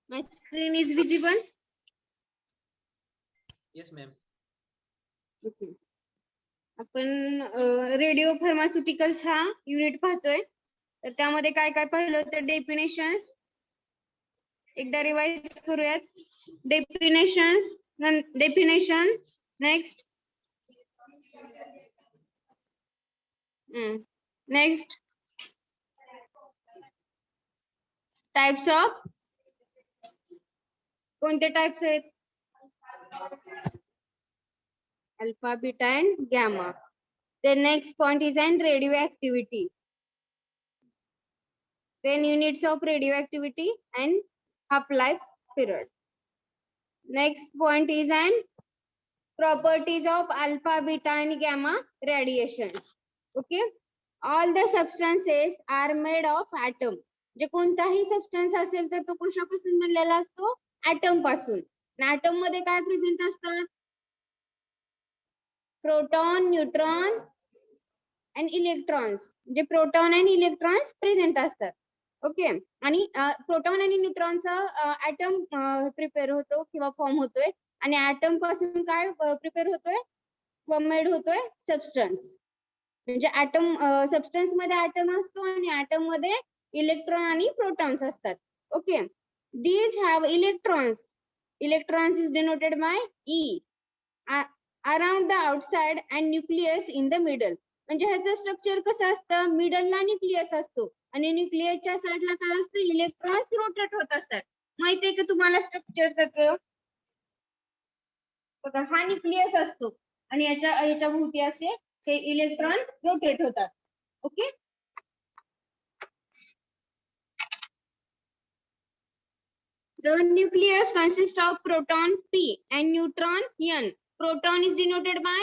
My screen is visible. Yes, ma'am. Okay. आपण radio pharmaceuticals हा unit पाहतोय. तर त्यामध्ये काय काय पाहिलं तर डेफिनेशन्स एकदा रिवाइज करूयात. Definition next next types of कोणते टाइप्स आहेत alpha beta and gamma. The next point is an radioactivity. Then units of radioactivity and half-life period. Next point is an properties of alpha, beta and gamma radiations. Okay. All the substances are made of atom. जे कोणताही substance असेल तर तो कशापासून बनलेला असतो atom पासून. Atom मध्ये काय प्रेझेंट असतात प्रोटॉन न्यूट्रॉन and electrons जे प्रोटॉन आणि इलेक्ट्रॉन्स प्रेझेंट असतात. ओके. आणि प्रोटॉन आणि न्यूट्रॉनचा ऍटम प्रिपेअर होतो किंवा फॉर्म होतोय आणि ऍटम पासून काय प्रिपेअर होतोय फॉर्मेड होतोय सबस्टन्स. म्हणजे ऍटम सबस्टन्स मध्ये ऍटम असतो आणि ऍटम मध्ये इलेक्ट्रॉन आणि प्रोटॉन्स असतात. Okay. These have electrons is denoted by E around the outside and nucleus in the middle. म्हणजे ह्याचं स्ट्रक्चर कसं असतं मिडलला न्यूक्लियस असतो आणि न्यूक्लियसच्या साइडला काय असतं इलेक्ट्रॉन्स रोटेट होत असतात. माहितीये का तुम्हाला स्ट्रक्चर त्याचं बघा हा न्यूक्लियस असतो आणि याच्या भोवती असे हे इलेक्ट्रॉन रोटेट होतात. Okay. The nucleus consists of proton P and neutron N. Proton is denoted by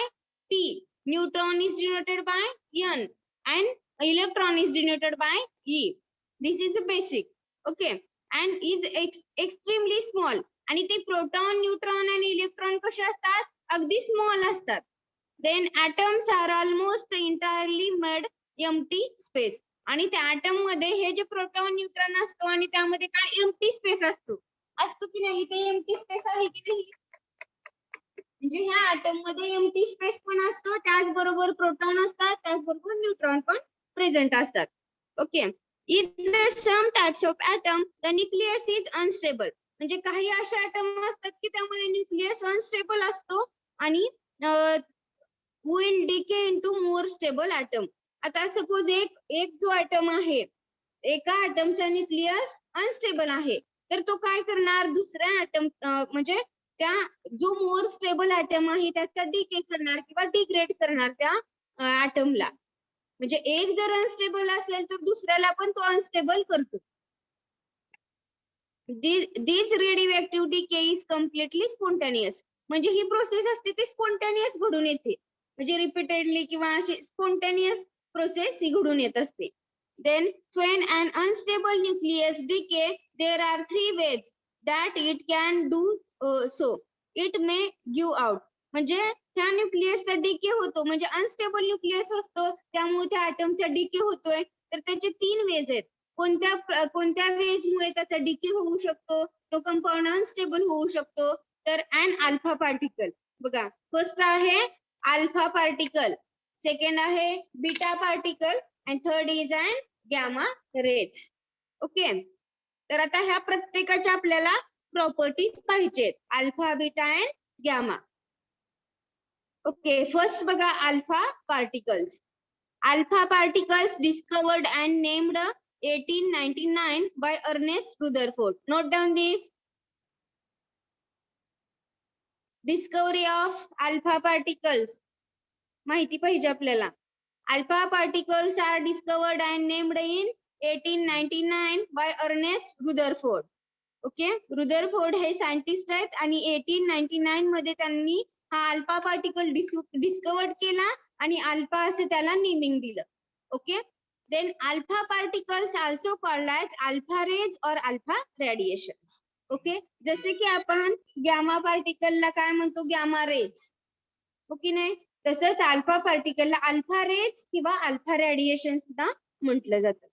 P, neutron is denoted by N, and electron is denoted by E. This is the basic. Okay. And is extremely small. आणि ते proton neutron आणि electron कसे असतात अगदी small असतात. Then atoms are almost entirely made empty space. आणि त्या atom मध्ये हे जे प्रोटॉन न्यूट्रॉन असतो आणि त्यामध्ये काय एम्प्टी स्पेस असतो की नाही ते एम्प्टी स्पेस आहे की नाही म्हणजे ह्या ऍटम मध्ये एम्प्टी स्पेस पण असतो त्याचबरोबर प्रोटॉन असतात त्याचबरोबर न्यूट्रॉन पण प्रेझेंट असतात. Okay. In the some types of atom the nucleus is unstable. म्हणजे काही अशा ऍटम असतात की त्यामध्ये न्यूक्लियस अनस्टेबल असतो आणि will decay into more stable atom. आता सपोज एक जो ऍटम आहे एका ऍटमचा न्यूक्लियस अनस्टेबल आहे तर तो काय करणार दुसऱ्या ऍटम म्हणजे त्या जो मोर स्टेबल ऍटम आहे त्याचा डिके करणार किंवा डिग्रेड करणार त्या ऍटमला. म्हणजे एक जर अनस्टेबल असेल तर दुसऱ्याला पण तो अनस्टेबल करतो. This radioactive decay is completely spontaneous. म्हणजे ही प्रोसेस असते ती स्पॉन्टेनियस घडून येते. म्हणजे रिपीटेडली किंवा अशी स्पॉन्टेनियस प्रोसेस ही घडून येत असते. Then when an unstable nucleus decay there are three ways that it can do so. It may give out. म्हणजे ह्या न्यूक्लियसचा डिके होतो म्हणजे अनस्टेबल न्यूक्लियस असतो त्यामुळे त्या ऍटमचा डिके होतोय तर त्याचे 3 वेज आहेत. कोणत्या वेज मुळे त्याचा डिके होऊ शकतो तो कंपाऊंड अनस्टेबल होऊ शकतो तर अन अल्फा पार्टिकल. बघा फर्स्ट आहे अल्फा पार्टिकल, सेकंड आहे beta particle and third is an gamma rays. Okay. तर आता ह्या प्रत्येकाच्या आपल्याला प्रॉपर्टीज पाहिजेत alpha beta and gamma. Okay. First बघा alpha particles. Alpha particles discovered and named 1899 by Ernest Rutherford. Note down this. Discovery of alpha particles. माहिती पाहिजे आपल्याला. Alpha particles are discovered and named in 1899 by Ernest Rutherford. Okay. Rutherford हे scientist आहेत आणि 1899 मध्ये त्यांनी हा अल्फा पार्टिकल डिस्कवर्ड केला आणि अल्फा असे त्याला नेमिंग दिलं. Okay. Then alpha particles also called as alpha rays और अल्फा रेडिएशन. ओके. जसे की आपण गॅमा पार्टिकलला काय म्हणतो गॅमा रेज. ओके नाही तसंच अल्फा पार्टिकलला अल्फा रेज किंवा अल्फा रेडिएशन सुद्धा म्हटलं जातं.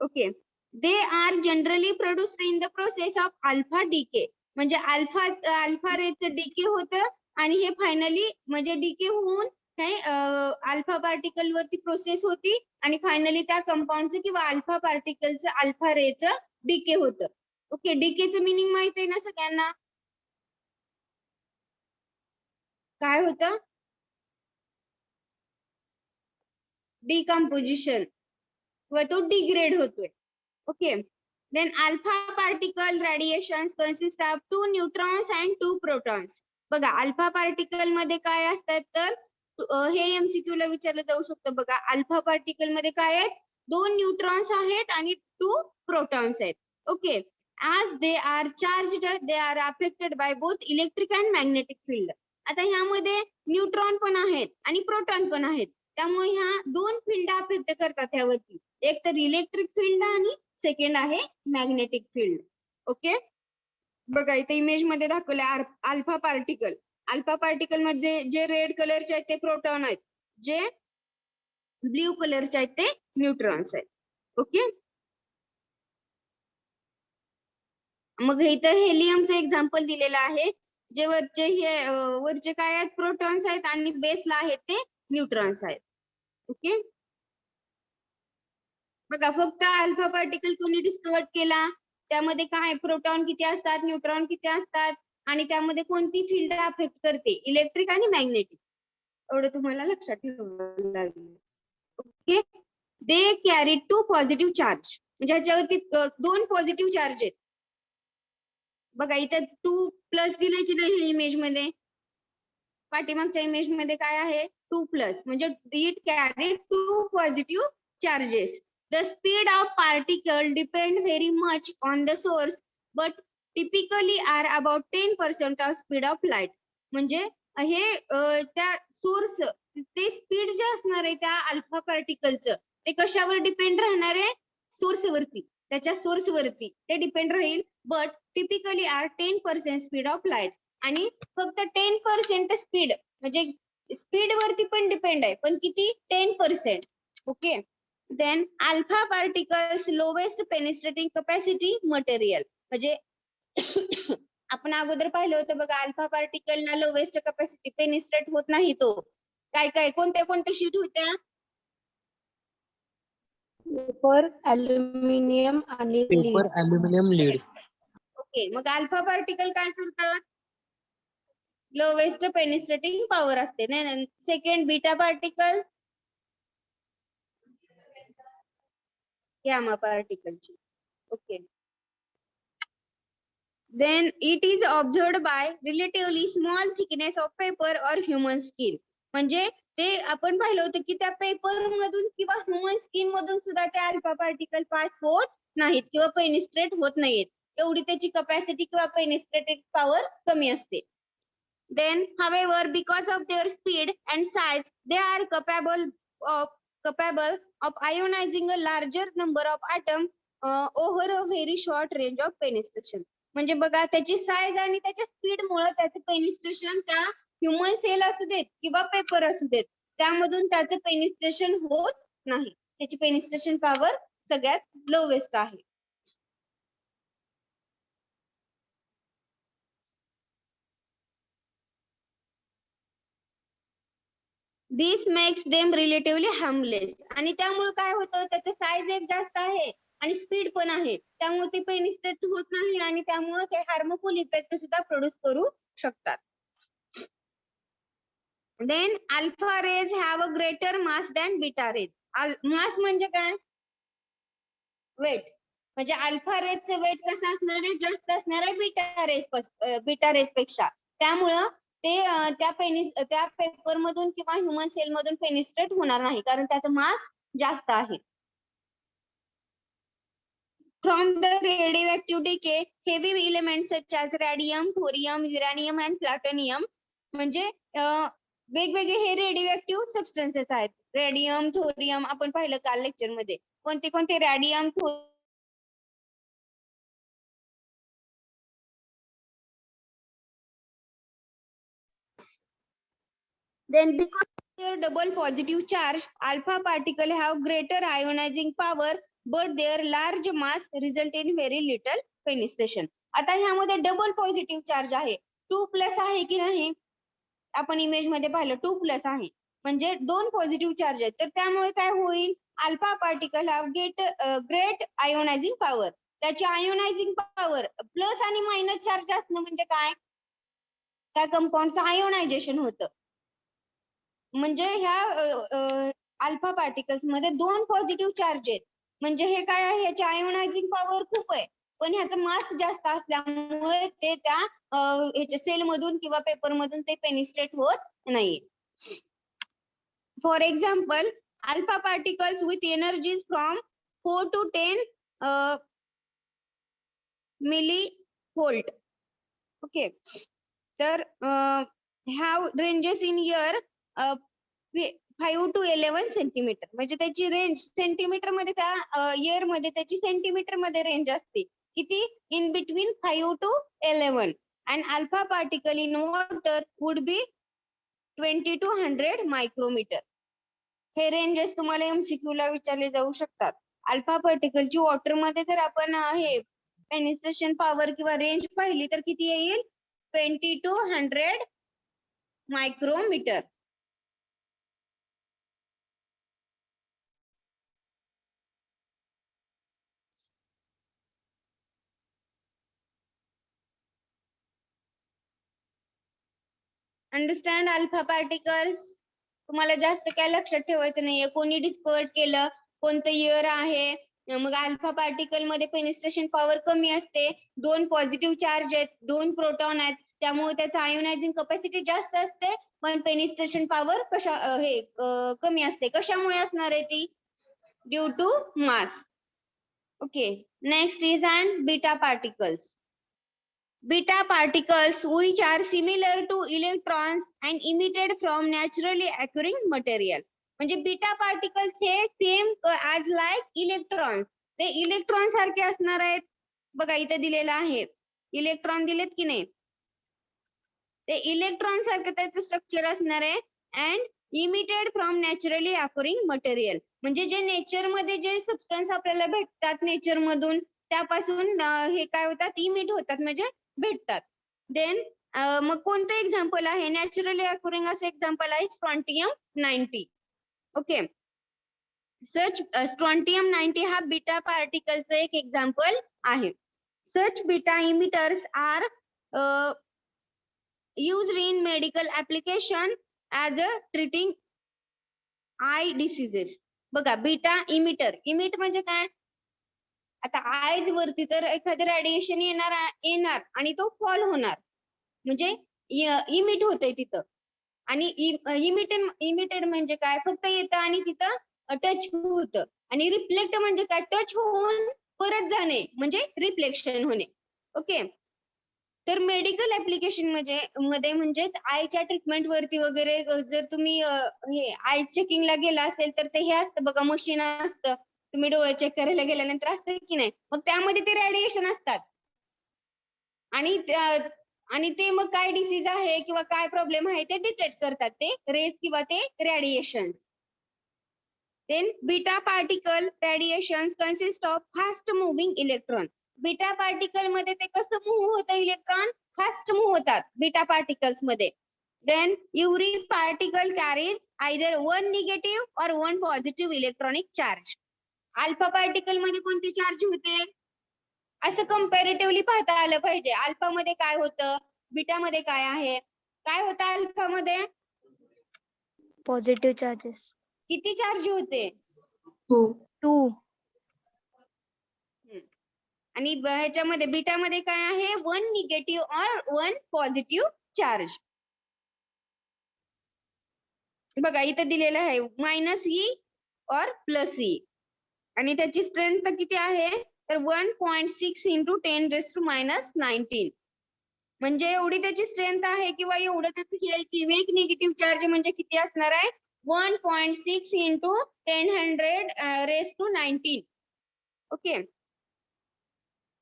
Okay. They are generally produced in the process of alpha decay. म्हणजे अल्फा रेजचं डीके होतं आणि हे फायनली म्हणजे डीके होऊन हे अल्फा पार्टिकल वरती प्रोसेस होती आणि फायनली त्या कंपाऊंडचं किंवा अल्फा पार्टिकलचं अल्फा रेचं डीके होतं. ओके, डीकेचं मिनिंग माहित आहे ना सगळ्यांना? काय होतं? डिकम्पोजिशन व तो डिग्रेड होतोय. Okay. Then alpha particle radiations consist of 2 neutrons and 2 protons. बघा अल्फा पार्टिकल मध्ये काय असतात तर हे एमसीक्यू ला विचारलं जाऊ शकतं बघा. अल्फा पार्टिकल मध्ये काय आहेत? 2 न्यूट्रॉन्स आहेत आणि 2 प्रोटॉन्स आहेत. Okay. As they are charged, they are affected by both electric and magnetic field. आता ह्यामध्ये न्यूट्रॉन पण आहेत आणि प्रोटॉन पण आहेत. त्यामुळे ह्या दोन फील्ड अफेक्ट करतात ह्यावरती. एक तर इलेक्ट्रिक फील्ड आणि सेकंड आहे मॅग्नेटिक फील्ड. ओके. बघा इथे इमेज मध्ये दाखवले अल्फा पार्टिकल. अल्फा पार्टिकल मध्ये जे रेड कलरचे आहेत ते प्रोटॉन आहेत, जे ब्ल्यू कलरचे आहेत ते न्यूट्रॉन्स आहेत. ओके. मग इथं हेलियमचं एक्झाम्पल दिलेलं आहे. जे वरचे काय आहेत? प्रोटॉन्स आहेत आणि बेसला आहेत ते न्यूट्रॉन्स आहेत. ओके. बघा फक्त अल्फा पार्टिकल कोणी डिस्कवर केला? त्यामध्ये काय प्रोटॉन किती असतात, न्यूट्रॉन किती असतात आणि त्यामध्ये कोणती फील्ड अफेक्ट करते? इलेक्ट्रिक आणि मॅग्नेटिक. एवढं तुम्हाला लक्षात ठेवावं लागेल. ओके. दे कॅरी 2 पॉझिटिव्ह चार्ज. म्हणजे ह्याच्यावरती 2 पॉझिटिव्ह चार्ज आहेत. बघा इथं 2 प्लस दिलंय की नाही इमेज मध्ये? पाठीमागच्या इमेज मध्ये काय आहे? 2 प्लस म्हणजे it carry 2 positive charges. The speed of particle depend very much on the source, but typically are about 10% of speed of light. म्हणजे हे त्या सोर्स ते स्पीड जे असणार आहे त्या अल्फा पार्टिकलचं ते कशावर डिपेंड राहणार आहे? सोर्स वरती, त्याच्या सोर्स वरती ते डिपेंड राहील. But typically are 10% speed of light. आणि फक्त 10% स्पीड म्हणजे स्पीड वरती पण डिपेंड आहे, पण किती? 10%. Okay. Then alpha particles lowest penetrating capacity material. म्हणजे आपण अगोदर पाहिलं होतं बघा अल्फा पार्टिकलला लोवेस्ट कॅपॅसिटी पेनिट्रेट होत नाही तो. काय कोणत्या शीट होत्या? पेपर, ॲल्युमिनियम आणि पेपर, ॲल्युमिनियम, लीड. ओके. मग अल्फा पार्टिकल काय करतात? लोवेस्ट पेनिट्रेटिंग पॉवर असते. सेकंड बीटा पार्टिकल, gamma पार्टिकलची. Okay. Then it is observed by relatively small thickness of paper or human skin. म्हणजे ते आपण पाहिलं होतं की त्या पेपर मधून किंवा ह्युमन स्किन मधून सुद्धा ते अल्फा पार्टिकल पास होत नाहीत किंवा पेनिट्रेट होत नाहीत. एवढी त्याची कॅपॅसिटी किंवा पेनिट्रेटिंग पॉवर कमी असते. Then however because of their speed and size they are capable of ionizing a larger number of atoms over a very short range of penetration. म्हणजे बघा त्याची साईज आणि त्याच्या स्पीड मुळे त्याचं पेनिट्रेशन त्या ह्युमन सेल असू देत किंवा पेपर असू देत त्यामधून त्याचं पेनिट्रेशन होत नाही. त्याची पेनिट्रेशन पॉवर सगळ्यात लोवेस्ट आहे. This makes them relatively harmless. आणि त्यामुळे काय होतं? त्याचं साईज एक जास्त आहे आणि स्पीड पण आहे, त्यामुळे ते पेनिट्रेट होत नाही आणि त्यामुळे ते हार्मफुल इफेक्ट सुद्धा प्रोड्यूस करू शकतात. Then alpha rays have a greater mass than beta rays. मास म्हणजे काय? वेट. म्हणजे अल्फा रेजचं वेट कसं असणार आहे? जास्त असणार आहे बीटा रेज पेक्षा. त्यामुळं ते त्या पेपर मधून किंवा ह्युमन सेल मधून पेनिट्रेट होणार नाही कारण त्याचं मास जास्त आहे. From the radioactive decay, heavy elements such as radium, thorium, uranium and plutonium म्हणजे वेगवेगळे हे रेडिओ सबस्टन्सेस आहेत. रेडियम, थोरियम आपण पाहिलं काल लेक्चर मध्ये. कोणते रॅडियम, Then because their double positive charge, alpha particle have greater ionizing power, but their large mass result in very little penetration. आता ह्यामध्ये डबल पॉझिटिव्ह चार्ज आहे, 2+ आहे की नाही, आपण इमेज मध्ये पाहिलं 2+ आहे, म्हणजे 2 पॉझिटिव्ह चार्ज आहेत, तर त्यामुळे काय होईल, alpha particle have great ionising power. त्याची आयोनायझिंग पॉवर प्लस आणि मायनस चार्ज असणं म्हणजे काय, त्या कंपाऊंडचं आयोनायझेशन होतं. म्हणजे ह्या अल्फा पार्टिकल्स मध्ये 2 पॉझिटिव्ह चार्ज आहेत, म्हणजे हे काय आहे, ह्याची आयोनायझिंग पॉवर खूप आहे, पण ह्याचं मास जास्त असल्यामुळे ते त्या ह्याच्या सेल मधून किंवा पेपर मधून ते पेनिस्ट्रेट होत नाही. For example, alpha particles with energies from 4 to 10 millivolt. Okay, तर have ranges in year 5 to 11 centimetre, म्हणजे त्याची रेंज सेंटीमीटर मध्ये, त्या इयर मध्ये त्याची सेंटीमीटर मध्ये रेंज असते, किती, in between 5 to 11. and alpha particle in water would be 20 to 100 micrometre. हे रेंजेस तुम्हाला एमसीक्यू ला विचारले जाऊ शकतात. अल्फा पार्टिकलची वॉटर मध्ये जर आपण हे पेनिट्रेशन पॉवर किंवा रेंज पाहिली तर किती येईल, 20 to 100 micrometre. Understand alpha particles. तुम्हाला जास्त काय लक्षात ठेवायचं नाहीये, कोणी डिस्कवर केलं, कोणतं इयर आहे. मग अल्फा पार्टिकल मध्ये पेनिट्रेशन पॉवर कमी असते, 2 पॉझिटिव्ह चार्ज आहेत, 2 प्रोटॉन आहेत, त्यामुळे त्याचं आयोनायझिंग कॅपॅसिटी जास्त असते, पण पेनिट्रेशन पॉवर कमी असते. कशामुळे असणार आहे ती, due to mass. Okay, next is and beta particles. Beta particles which are similar to electrons and emitted from naturally occurring material. म्हणजे बीटा पार्टिकल्स हे सेम as like इलेक्ट्रॉन्स, ते इलेक्ट्रॉन सारखे असणार आहेत. बघा इथे दिलेलं आहे, इलेक्ट्रॉन दिलेत की नाही, ते इलेक्ट्रॉन सारखं त्याचं स्ट्रक्चर असणार आहे. And emitted from naturally occurring material, म्हणजे जे नेचर मध्ये जे सबस्टन्स आपल्याला भेटतात नेचर मधून, त्यापासून हे काय होतात, इमिट होतात, म्हणजे भेटतात. देन मग कोणतं एक्झाम्पल आहे नॅचरली अकरिंग, असं एक्झाम्पल आहे स्ट्रॉन्टियम 90. ओके, सच स्ट्रॉन्टियम 90 हा बीटा पार्टिकलचं एक एक्झाम्पल आहे. Such beta emitters are used in medical application as a treating eye diseases. बघा, बीटा इमिटर, इमिट म्हणजे काय, आता आयज वरती तर एखादं रेडिएशन येणार आणि तो फॉल होणार, म्हणजे इमिट होतंय तिथं. आणि इमिटेड म्हणजे काय, फक्त येतं आणि तिथं टच होतं. आणि रिफ्लेक्ट म्हणजे काय, टच होऊन परत जाणे, म्हणजे रिफ्लेक्शन होणे. ओके, तर मेडिकल ऍप्लिकेशन मध्ये म्हणजे आयच्या ट्रीटमेंट वरती वगैरे जर तुम्ही हे आय चेकिंगला गेला असेल तर ते हे असतं बघा, मशीन असतं, तुम्ही डोळे चेक करायला गेल्यानंतर असतं की नाही, मग त्यामध्ये ते रेडिएशन असतात. आणि ते मग काय डिसीज आहे किंवा काय प्रॉब्लेम आहे ते डिटेक्ट करतात, ते रेज किंवा ते radiation. Then beta particle radiations consist of fast moving electron. Beta particle मध्ये ते कसं मूव्ह होतं, इलेक्ट्रॉन फास्ट मूव्ह होतात बीटा पार्टिकल्स मध्ये. Then every particle carries either 1 negative और 1 positive electronic charge. Alpha particle मध्ये कोणते चार्ज होते, असं कंपॅरेटिव्हली पाहता आलं पाहिजे. अल्फा मध्ये काय होतं, बीटा मध्ये काय आहे, काय होतं अल्फा मध्ये, पॉझिटिव्ह चार्जेस. किती चार्ज होते, 2. आणि ह्याच्यामध्ये बीटा मध्ये काय आहे, 1 निगेटिव्ह और 1 पॉझिटिव्ह चार्ज. बघा इथे दिलेलं आहे -E और +E, आणि त्याची स्ट्रेंथ किती आहे, तर 1.6 × 10⁻⁻19. म्हणजे एवढी त्याची स्ट्रेंथ आहे, किंवा एवढं त्याचं हे आहे की एक निगेटिव्ह चार्ज म्हणजे किती असणार आहे, 1.6 × 10⁻⁻19. Okay,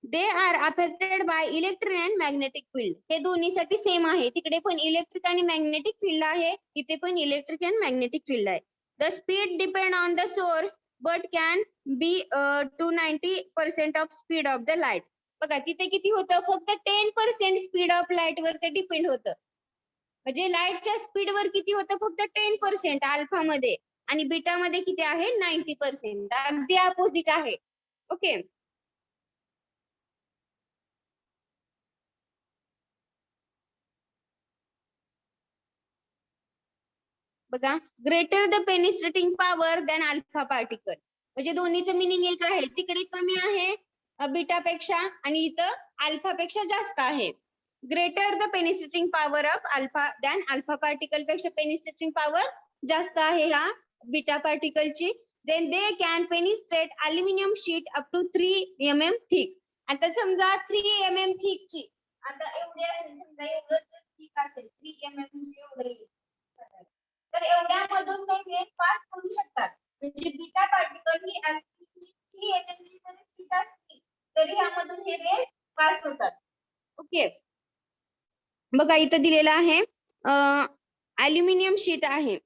they are affected by electric and magnetic field. हे दोन्हीसाठी सेम आहे. तिकडे पण इलेक्ट्रिक आणि मॅग्नेटिक फील्ड आहे, इथे पण इलेक्ट्रिक अँड मॅग्नेटिक फील्ड आहे. The speed depend on the source but can be to 90% of speed of the light. बघा तिथे किती होतं, फक्त 10% स्पीड ऑफ लाईट वर ते डिपेंड होतं. म्हणजे लाईटच्या स्पीड वर किती होतं, फक्त 10% अल्फा मध्ये, आणि बीटा मध्ये किती आहे, 90%. अगदी अपोजिट आहे. ओके. बघा, greater the penetrating power than alpha particle. म्हणजे दोन्हीचं मिनिंग एक आहे. तिकडे कमी आहे बीटा पेक्षा आणि इथं अल्फा पेक्षा जास्त आहे. Greater the penetrating power of alpha than alpha particle पेक्षा पेनिट्रेटिंग पॉवर जास्त आहे ह्या बीटा पार्टिकलची. Then they can penetrate aluminium sheet up to 3 mm thick. आता समजा 3 mm थिकची, आता एवढे असेल, समजा एवढं थिक असेल 3 mm एवढे, तर एवढ्यामधून ते रेस पास करू शकतात. म्हणजे बीटा पार्टिकल ही 3 mm ची जरी शीट असली तरी ह्यामधून हे रेस पास होतात. ओके. बघा इथं दिलेलं आहे अल्युमिनियम शीट आहे.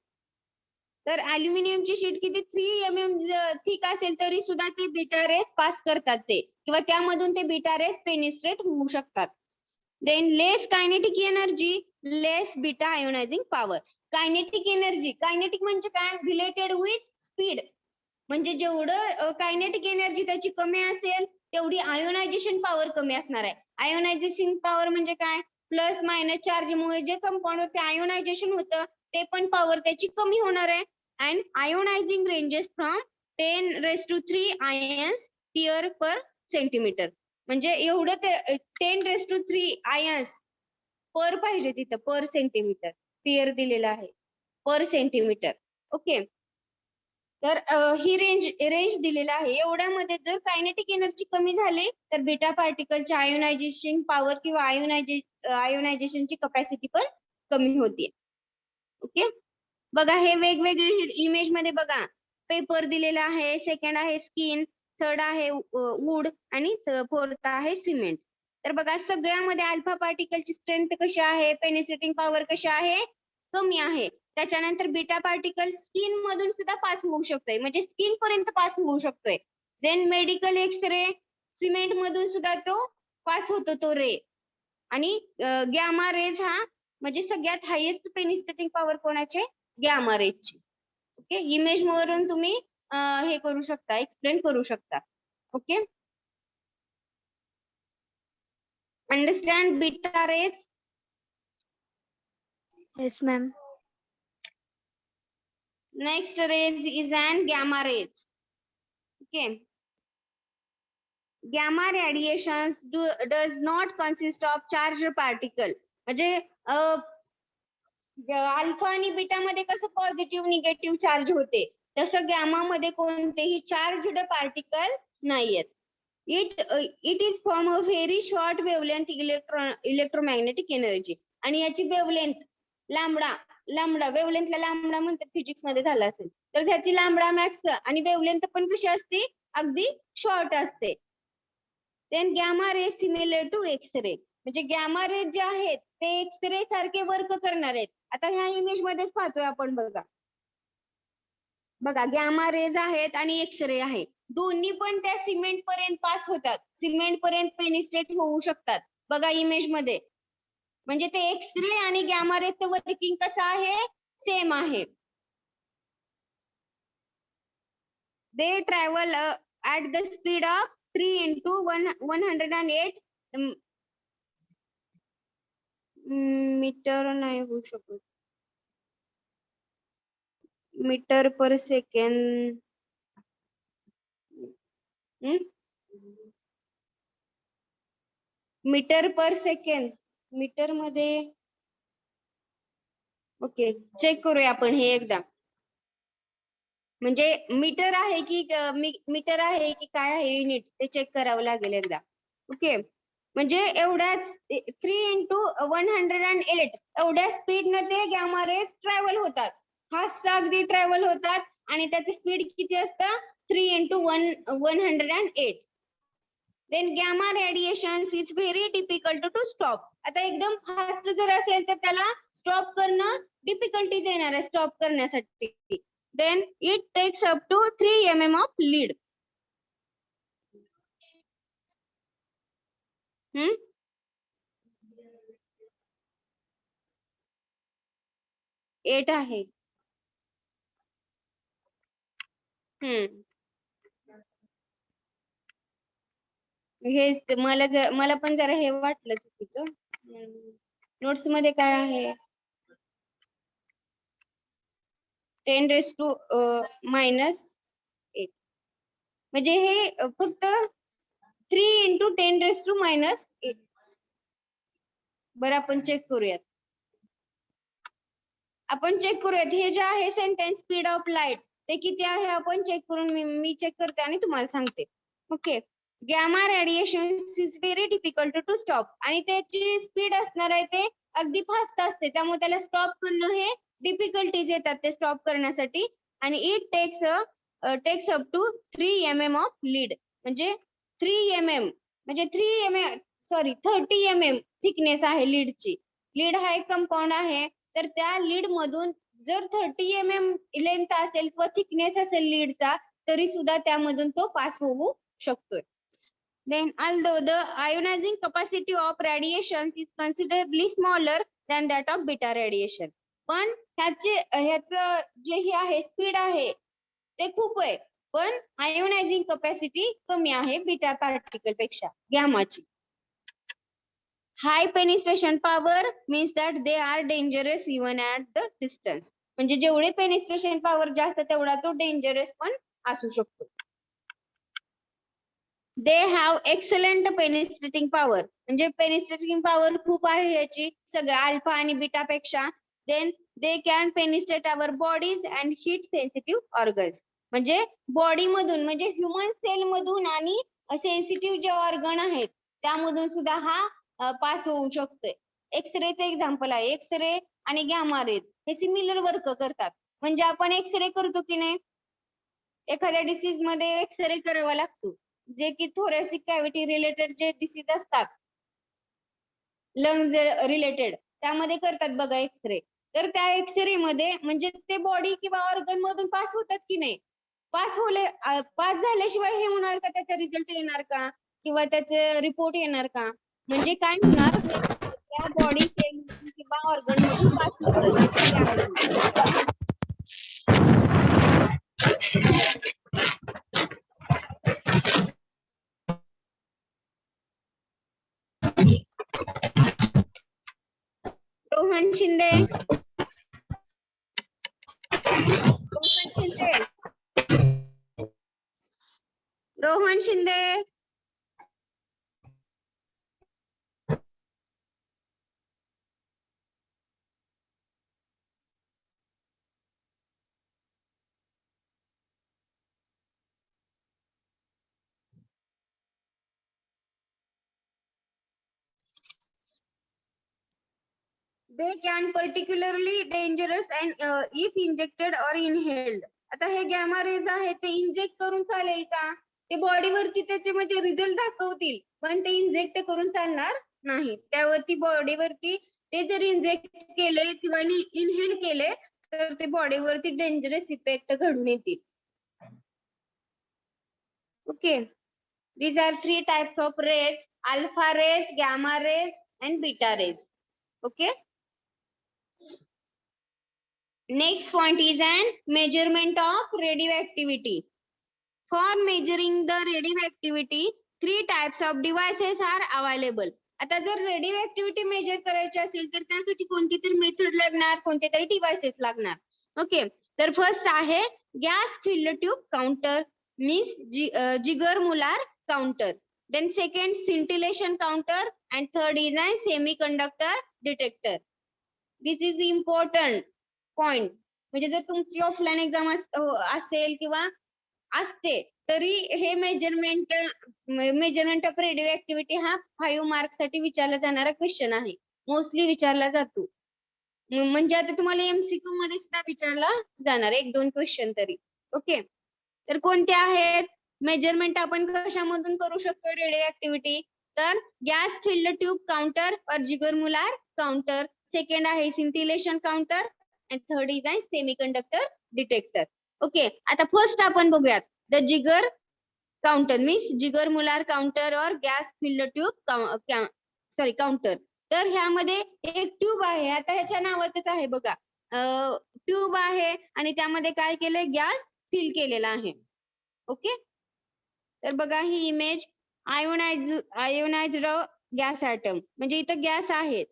तर अल्युमिनियमची शीट किती 3 mm थिक असेल तरी सुद्धा ते बीटा रेस पास करतात ते, किंवा त्यामधून ते बीटा रेस पेनिट्रेट होऊ शकतात. Then less kinetic energy, less beta ionising power. Kinetic energy, kinetic म्हणजे काय, रिलेटेड विथ स्पीड. म्हणजे जेवढं कायनेटिक एनर्जी त्याची कमी असेल तेवढी आयोनायझेशन पॉवर कमी असणार आहे. आयोनायझेशन पॉवर म्हणजे काय, प्लस मायनस चार्ज मुळे जे कंपाऊंड ते आयोनायझेशन होतं ते पण पॉवर त्याची कमी होणार आहे. And ionising ranges from 10⁻³ ions pair per centimetre. म्हणजे एवढं ते 10⁻³ आयन्स पर पाहिजे तिथं, पर सेंटीमीटर. पेअर दिलेला आहे पर सेंटीमीटर. ओके. तर ही रेंज दिलेला आहे. एवढ्यामध्ये जर कायनेटिक एनर्जी कमी झाली तर बीटा पार्टिकलची आयोनायझेशन पॉवर किंवा आयोनायझेशनची कपॅसिटी पण कमी होते. ओके. बघा हे वेगवेगळे इमेज मध्ये बघा, पेपर दिलेला आहे, सेकंड आहे स्किन, थर्ड आहे वूड आणि फोर्थ आहे सिमेंट. तर बघा सगळ्यामध्ये अल्फा पार्टिकलची स्ट्रेंथ कशी आहे, पेनिट्रेटिंग पॉवर कशी आहे, कमी आहे. त्याच्यानंतर बीटा पार्टिकल स्किन मधून सुद्धा पास होऊ शकतोय, म्हणजे स्किन पर्यंत पास होऊ शकतोय. देन मेडिकल एक्सरे, सिमेंट मधून सुद्धा तो पास होतो तो रे. आणि गॅमा रेज हा म्हणजे सगळ्यात हायेस्ट पेनिट्रेटिंग पॉवर कोणाचे, गॅमा रेजची. ओके. इमेज वरून तुम्ही हे करू शकता, एक्सप्लेन करू शकता. Okay. Understand beta raise? Yes, ma'am. Next rays is an gamma rays. Okay. Gamma radiations does not consist of charged particle. म्हणजे अल्फा आणि बीटा मध्ये कसं पॉझिटिव्ह निगेटिव्ह चार्ज होते, तसं गॅमा मध्ये कोणतेही चार्जड पार्टिकल नाहीयेत. It is from a very short wavelength electromagnetic energy. आणि याची वेवलेंथ लांबडा वेवलेंथला लांबडा म्हणतात, फिजिक्स मध्ये झालं असेल तर त्याची लांबडा मॅक्स आणि वेवलेंथ पण कशी असते, अगदी शॉर्ट असते. Then gamma ray similar to X ray. म्हणजे गॅमा रे जे आहेत ते एक्सरे सारखे वर्क करणार आहेत. आता ह्या इमेज मध्येच पाहतोय आपण. बघा गॅमा रेज आहेत आणि एक्सरे आहे, दोन्ही पण त्या सिमेंट पर्यंत पास होतात, सिमेंट पर्यंत पेनिट्रेट होऊ शकतात. बघा इमेज मध्ये, म्हणजे ते एक्सरे आणि गॅमा रेजचं वर्किंग कसं आहे, सेम आहे. They travel at the speed of 3 × 108 metre नाही होऊ शकत, metre per second. Metre per second, metre मध्ये. ओके, चेक करूया आपण हे एकदा. म्हणजे मीटर आहे की काय आहे युनिट, ते चेक करावं लागेल एकदा. ओके. म्हणजे एवढ्याच 3 × 108 एवढ्या स्पीड न ते गॅमा रेज ट्रॅव्हल होतात, फास्ट अगदी ट्रॅव्हल होतात. आणि त्याची स्पीड किती असतं, 3 × 108. then gamma radiations is very difficult to stop. आता एकदम फास्ट जर असेल तर त्याला स्टॉप करणं डिफिकल्टीज येणार आहे स्टॉप करण्यासाठी. then it takes up to 3 mm of lead. 8 आहे. हेच मला पण जरा हे वाटलं चुकीचं. नोट्स मध्ये काय आहे 10⁻⁻8 म्हणजे हे फक्त 3 × 10⁻⁻8. बरं आपण चेक करूयात. हे जे आहे सेंटेन्स स्पीड ऑफ लाईट ते किती आहे आपण चेक करून मी चेक करते आणि तुम्हाला सांगते. Okay. Gamma radiation is very difficult to stop आणि त्याची स्पीड असणार आहे ते अगदी फास्ट असते त्यामुळे त्याला स्टॉप करणं हे डिफिकल्टीज येतात ते स्टॉप करण्यासाठी आणि it takes up to 3 mm of lead म्हणजे 3 mm म्हणजे 30 mm थिकनेस आहे लीडची. लीड हा एक कंपाऊंड आहे तर त्या लीड मधून जर 30 mm लेंथ असेल किंवा थिकनेस असेल लीडचा तरी सुद्धा त्यामधून तो पास होऊ शकतोय. Then although the ionizing capacity of radiations is considerably smaller than that of beta radiation, पण ह्याचं जे हे आहे स्पीड आहे ते खूप आहे पण आयोनायझिंग कॅपॅसिटी कमी आहे बीटा पार्टिकल पेक्षा गॅमाची. High penetration power means that they are dangerous even at the distance म्हणजे जेवढे पेनिट्रेशन पॉवर जास्त तेवढा तो डेंजरस पण असू शकतो. They have excellent penetrating power म्हणजे पेनिट्रेटिंग पॉवर खूप आहे याची सगळ्या अल्फा आणि बीटा पेक्षा. Then they can penetrate our bodies and heat sensitive organs म्हणजे बॉडी मधून म्हणजे ह्युमन सेल मधून आणि सेन्सिटिव्ह जे ऑर्गन आहेत त्यामधून सुद्धा हा पास होऊ शकतोय. एक्सरेचं एक्झाम्पल आहे. एक्सरे आणि गॅमा रेज हे सिमिलर वर्क करतात म्हणजे आपण एक्सरे करतो की नाही एखाद्या डिसीज मध्ये एक्सरे करावा लागतो जे की थोरॅसिक कॅव्हिटी रिलेटेड जे डिसीज असतात लंग्स रिलेटेड त्यामध्ये करतात बघा एक्सरे. तर त्या एक्सरे मध्ये म्हणजे ते बॉडी किंवा ऑर्गन मधून पास होतात की नाही पास झाल्याशिवाय हे होणार का त्याचा रिझल्ट येणार का किंवा त्याचे रिपोर्ट येणार का म्हणजे काय होणार त्या बॉडी सेल किंवा ऑर्गन मधून पास होतं. Rohan Shinde Rohan Shinde they can particularly dangerous and if injected or inhaled. आता हे गॅमा रेज आहे ते इंजेक्ट करून चालेल का ते बॉडीवरती त्याचे म्हणजे रिझल्ट दाखवतील पण ते इंजेक्ट करून चालणार नाही. त्यावरती बॉडीवरती ते जर इंजेक्ट केले किंवा इनहेल केले तर ते बॉडीवरती डेंजरस इफेक्ट घडून येतील. Okay. these are 3 types of rays: alpha rays, gamma rays and beta rays. Okay. Next point is an measurement of radioactivity. For measuring the radioactivity, 3 types of devices are available. आता जर radioactivity measure करायची असेल तर त्यासाठी कोणती तरी method लागणार कोणते तरी डिव्हाइसेस लागणार. ओके. तर फर्स्ट आहे gas filled tube counter means Geiger Muller counter. Then second scintillation counter and third is a semiconductor detector. This is important point. म्हणजे जर तुमची ऑफलाईन एक्झाम असेल किंवा असते तरी हे मेजरमेंट ऑफ रेडिओ ऍक्टिव्हिटी हा 5 मार्क साठी विचारला जाणारा क्वेश्चन आहे. मोस्टली विचारला जातो म्हणजे आता तुम्हाला एमसीक्यू मध्ये सुद्धा विचारला जाणार 1-2 क्वेश्चन तरी. ओके. तर कोणते आहेत मेजरमेंट आपण कशामधून करू शकतो रेडिओ ऍक्टिव्हिटी? तर gas filled tube counter or Geiger Muller counter. Second आहे scintillation counter and third is आहे सेमीकंडक्टर डिटेक्टर. ओके, आता फर्स्ट आपण बघूयात the Geiger counter means Geiger Muller counter or gas filled tube counter. तर ह्यामध्ये एक tube आहे, आता ह्याच्या नावातच आहे बघा, ट्यूब आहे आणि त्यामध्ये काय केलंय, गॅस फिल केलेला आहे. ओके, तर बघा ही इमेज आयोनाइज्ड गॅस ऍटम, म्हणजे इथं गॅस आहेत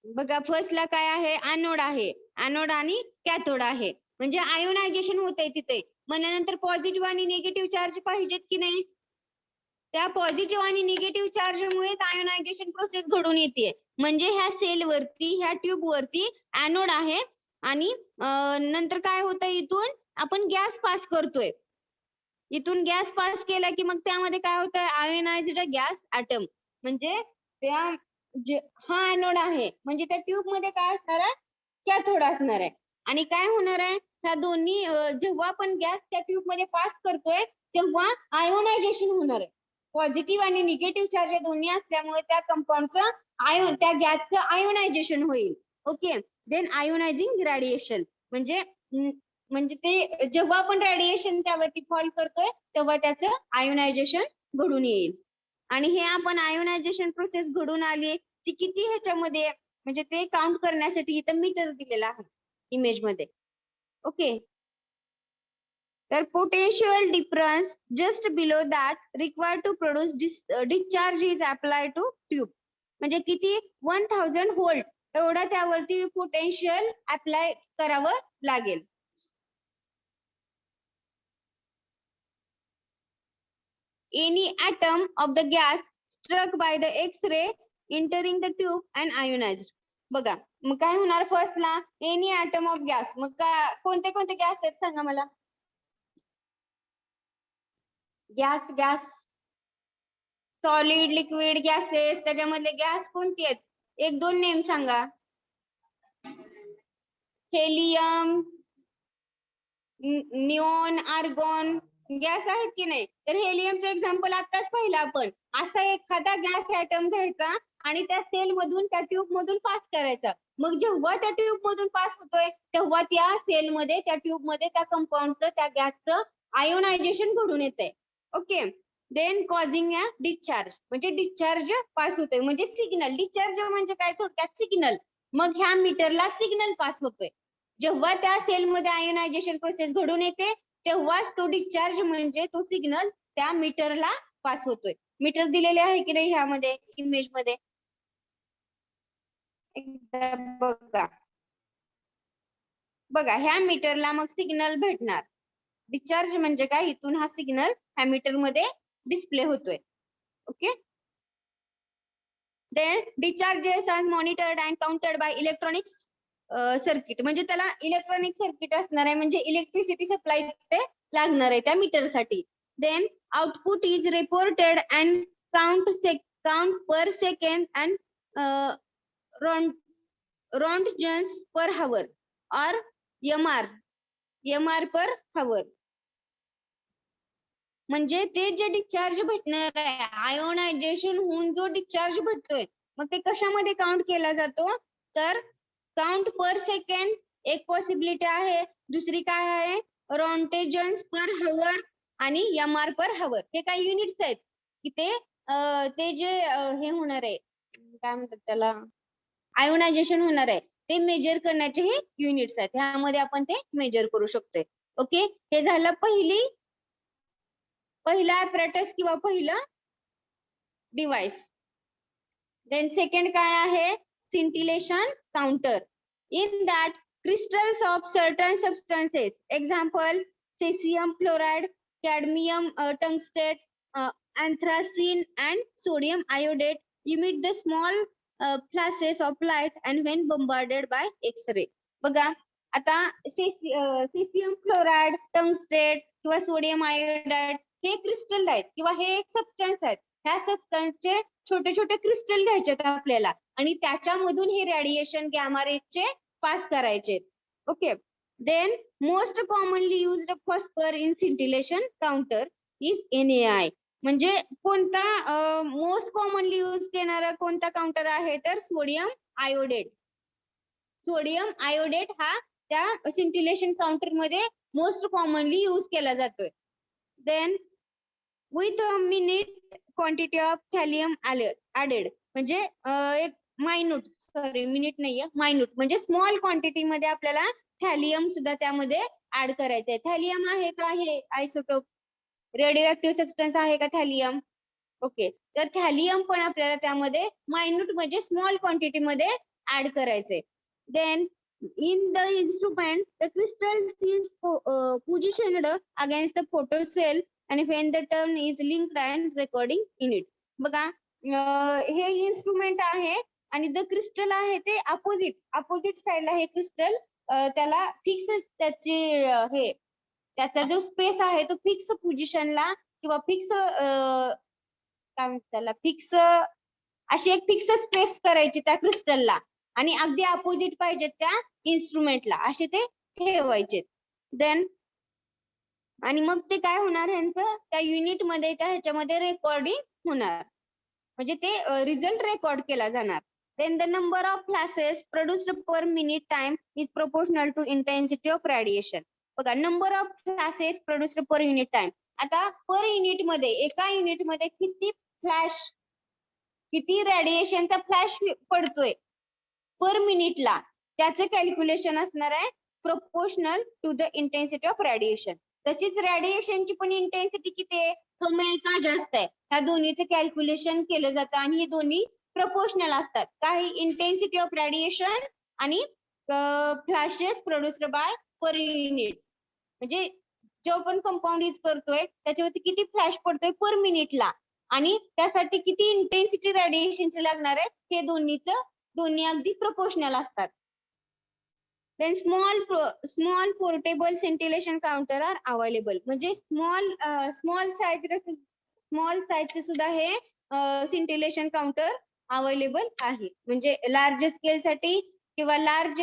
बघा. फर्स्टला काय आहे, एनोड आहे, एनोड आणि कॅथोड आहे, म्हणजे आयोनायझेशन होतंय तिथे. मग नंतर पॉझिटिव्ह आणि निगेटिव्ह चार्ज पाहिजेत की नाही, त्या पॉझिटिव्ह आणि निगेटिव्ह चार्जमुळेच आयोनायझेशन प्रोसेस घडून येते. म्हणजे ह्या सेल वरती, ह्या ट्यूब वरती एनोड आहे आणि नंतर काय होतं, इथून आपण गॅस पास करतोय. इथून गॅस पास केला की मग त्यामध्ये काय होतं, आयोनाइज्ड गॅस ऍटम, म्हणजे त्या हा एनोड आहे, म्हणजे त्या ट्यूब मध्ये काय असणार आहे, कॅथोड असणार आहे. आणि काय होणार आहे, ह्या दोन्ही जेव्हा आपण गॅस त्या ट्यूब मध्ये पास करतोय तेव्हा आयोनायझेशन होणार आहे. पॉझिटिव्ह आणि निगेटिव्ह चार्ज दोन्ही असल्यामुळे त्या कंपाऊंडचं त्या गॅसचं आयोनायझेशन होईल. ओके, देन आयोनायझिंग रेडिएशन, म्हणजे ते जेव्हा आपण रेडिएशन त्यावरती फॉल करतोय तेव्हा त्याचं आयोनायझेशन घडून येईल. आणि हे आपण आयोनायझेशन प्रोसेस घडून आली ती किती ह्याच्यामध्ये, म्हणजे ते काउंट करण्यासाठी इथं मीटर दिलेला आहे इमेज मध्ये. ओके, तर potential difference just below that required to produce discharge is apply to tube, म्हणजे किती 1000 व्होल्ट एवढा त्यावरती पोटेन्शियल अप्लाय करावं लागेल. Any atom of the gas struck by the X-ray entering the tube and ionized. बघा मग काय होणार, फर्स्टला एनी ऍटम ऑफ गॅस, मग काय कोणते कोणते गॅस आहेत सांगा मला. गॅस सॉलिड लिक्विड गॅसेस, त्याच्यामधले गॅस कोणती आहेत, एक दोन नेम सांगा. हेलियम, निऑन, आर्गॉन गॅस आहेत की नाही. तर हेलियमचं एक्झाम्पल आताच पाहिलं आपण. असा एखादा गॅस ऍटम घ्यायचा आणि त्या सेल मधून त्या ट्यूब मधून पास करायचा. मग जेव्हा त्या ट्यूब मधून पास होतोय तेव्हा त्या सेल मध्ये, त्या ट्यूब मध्ये त्या कंपाऊंडचं, त्या गॅसचं आयोनायझेशन घडून येतंय. Okay, then causing a discharge, म्हणजे डिस्चार्ज पास होतोय, म्हणजे सिग्नल. डिस्चार्ज म्हणजे काय, थोडक्यात सिग्नल. मग ह्या मीटरला सिग्नल पास होतोय. जेव्हा त्या सेलमध्ये आयोनायझेशन प्रोसेस घडून येते तेव्हाच तो डिस्चार्ज म्हणजे तो सिग्नल त्या मीटरला पास होतोय. मीटर दिलेले आहे की नाही ह्यामध्ये इमेज मध्ये, एकदा बघा ह्या मीटरला मग सिग्नल भेटणार. डिस्चार्ज म्हणजे काय, इथून हा सिग्नल ह्या मीटर मध्ये डिस्प्ले होतोय. Okay, then discharge is monitored and counted by electronics circuit, म्हणजे त्याला इलेक्ट्रॉनिक सर्किट असणार आहे, म्हणजे इलेक्ट्रिसिटी सप्लाय ते लागणार आहे त्या मीटरसाठी. Then output is reported and count per second and roentgens per hour or MR पर हवर. म्हणजे ते जे डिस्चार्ज भेटणार आहे, आयोनायझेशन होऊन जो डिस्चार्ज भेटतोय, मग ते कशामध्ये काउंट केला जातो, तर काउंट पर सेकंड एक पॉसिबिलिटी आहे, दुसरी काय आहे, रोंटेजन्स पर हवर आणि एमआर पर हवर. हे काही युनिट्स आहेत की ते जे हे होणार आहे, काय म्हणतात त्याला, आयोनायझेशन होणार आहे, ते मेजर करण्याचे हे युनिट्स आहेत. ह्यामध्ये आपण ते मेजर करू शकतोय. ओके, हे झालं पहिला ऍपरेटस किंवा पहिला डिव्हाइस. देन सेकंड काय आहे, scintillation counter. In that crystals of certain substances, example cesium fluoride, cadmium tungstate, anthracene and sodium iodide emit the small flashes of light and when bombarded by X-ray. बघा आता cesium fluoride, tungstate किंवा sodium iodide हे crystal आहेत किंवा हे एक substance आहेत. ह्या सबस्टन्सचे छोटे छोटे क्रिस्टल घ्यायचे आपल्याला आणि त्याच्यामधून हे रेडिएशन गॅमा रेजचे पास करायचे. Okay, Then most commonly used phosphor in scintillation counter is NaI. म्हणजे कोणता मोस्ट कॉमनली यूज केणारा कोणता काउंटर आहे तर सोडियम आयोडेट. सोडियम आयोडेट हा त्या सिंटिलेशन काउंटर मध्ये मोस्ट कॉमनली यूज केला जातोय. Then with minute quantity of thallium added म्हणजे एक मायन्यूट मिनिट नाहीये मायन्यूट म्हणजे स्मॉल क्वांटिटी मध्ये आपल्याला थॅलियम सुद्धा त्यामध्ये ऍड करायचंय. थॅलियम आहे का हे आयसोटोप रेडिओ ऍक्टिव्ह सबस्टन्स आहे का थॅलियम. ओके तर थॅलियम पण आपल्याला त्यामध्ये मायन्यूट म्हणजे स्मॉल क्वांटिटी मध्ये ऍड करायचंय. Then in the instrument the crystal is positioned against the photo cell and when the turn is linked and recording in it. बघा हे इन्स्ट्रुमेंट आहे आणि द क्रिस्टल आहे ते अपोजिट साइडला हे क्रिस्टल त्याला फिक्स त्याची हे त्याचा जो स्पेस आहे तो फिक्स पोझिशनला किंवा फिक्स काय म्हणतात त्याला फिक्स अशी एक फिक्स स्पेस करायची त्या क्रिस्टलला आणि अगदी अपोजिट पाहिजे त्या इन्स्ट्रुमेंटला असे ते ठेवायचे. देन आणि मग ते काय होणार ह्यांचं त्या युनिट मध्ये त्या ह्याच्यामध्ये रेकॉर्डिंग होणार म्हणजे ते रिझल्ट रेकॉर्ड केला जाणार. Then the number of flashes produced per minute time is proportional to intensity of radiation. बघा number of flashes produced per unit time. आता पर युनिट मध्ये एका युनिट मध्ये किती रेडिएशनचा फ्लॅश पडतोय पर मिनिटला त्याचे कॅल्क्युलेशन असणार आहे proportional to the intensity of radiation. तशीच रेडिएशनची पण इंटेन्सिटी किती आहे कमी आहे का जास्त आहे ह्या दोन्हीचे कॅल्क्युलेशन केलं जातं आणि हे दोन्ही प्रोपोर्शनल असतात. काही इंटेन्सिटी ऑफ रेडिएशन आणि flashes produced by per unit म्हणजे जो आपण कंपाऊंड यूज करतोय त्याच्यावरती किती फ्लॅश पडतोय पर मिनिटला आणि त्यासाठी किती इंटेन्सिटी रेडिएशनची लागणार आहे हे दोन्ही अगदी प्रोपोर्शनल असतात. Then small portable scintillation counter are available म्हणजे स्मॉल साईजचे सुद्धा हे सेंटिलेशन काउंटर अवेलेबल आहे. म्हणजे लार्ज स्केल साठी किंवा लार्ज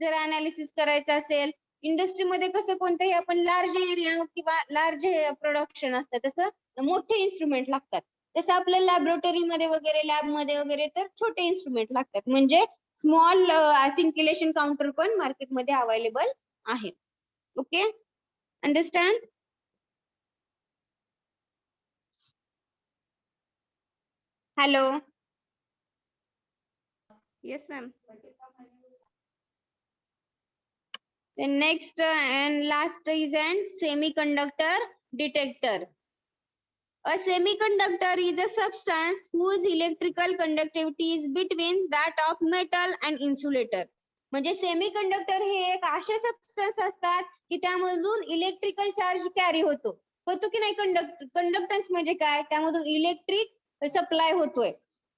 जर अनालिसिस करायचं असेल इंडस्ट्रीमध्ये कसं कोणतंही आपण लार्ज एरिया किंवा लार्ज प्रोडक्शन असतं तसं मोठे इन्स्ट्रुमेंट लागतात. तसं आपल्या लॅबोरेटरीमध्ये वगैरे लॅबमध्ये वगैरे तर छोटे इन्स्ट्रुमेंट लागतात म्हणजे स्मॉल सिंटिलेशन काउंटर पण मार्केटमध्ये अवेलेबल आहे. Okay understand. Hello. Yes, ma'am. The next and last is an semiconductor detector. A semiconductor is a substance whose electrical conductivity is between that of metal and insulator. म्हणजे semiconductor हे एक असे substance असतात की त्यामधून electrical charge carry होतो की नाही. कंडक्टन्स म्हणजे काय त्यामधून इलेक्ट्रिक सप्लाय होतोय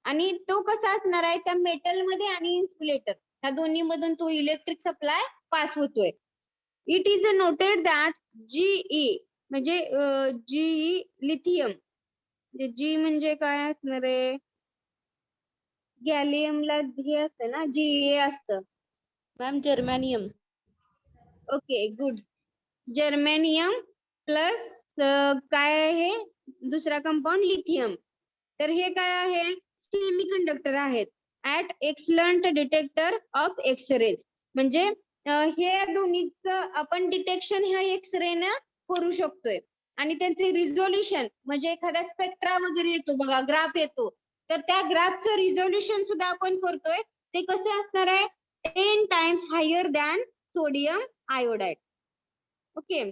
आणि तो कसा असणार आहे त्या मेटल मध्ये आणि इन्सुलेटर ह्या दोन्ही मधून तो इलेक्ट्रिक सप्लाय पास होतोय. It is noted that GE म्हणजे जीई लिथियम जी म्हणजे काय असणार आहे गॅलियमला हे असतं ना जीए असतं. Ma'am, germanium. Okay good. Germanium plus काय आहे दुसरा कंपाऊंड लिथियम. तर हे काय आहे सेमीकंडक्टर आहेत at excellent detector of X-rays. म्हणजे हे दोन्हीचं आपण डिटेक्शन ह्या एक्सरे न करू शकतोय आणि त्यांचे रिझोल्युशन म्हणजे एखादा स्पेक्ट्रा वगैरे येतो बघा ग्राफ येतो तर त्या ग्राफचं रिझोल्युशन सुद्धा आपण करतोय ते कसे असणार आहे 10 times higher than sodium iodide. Okay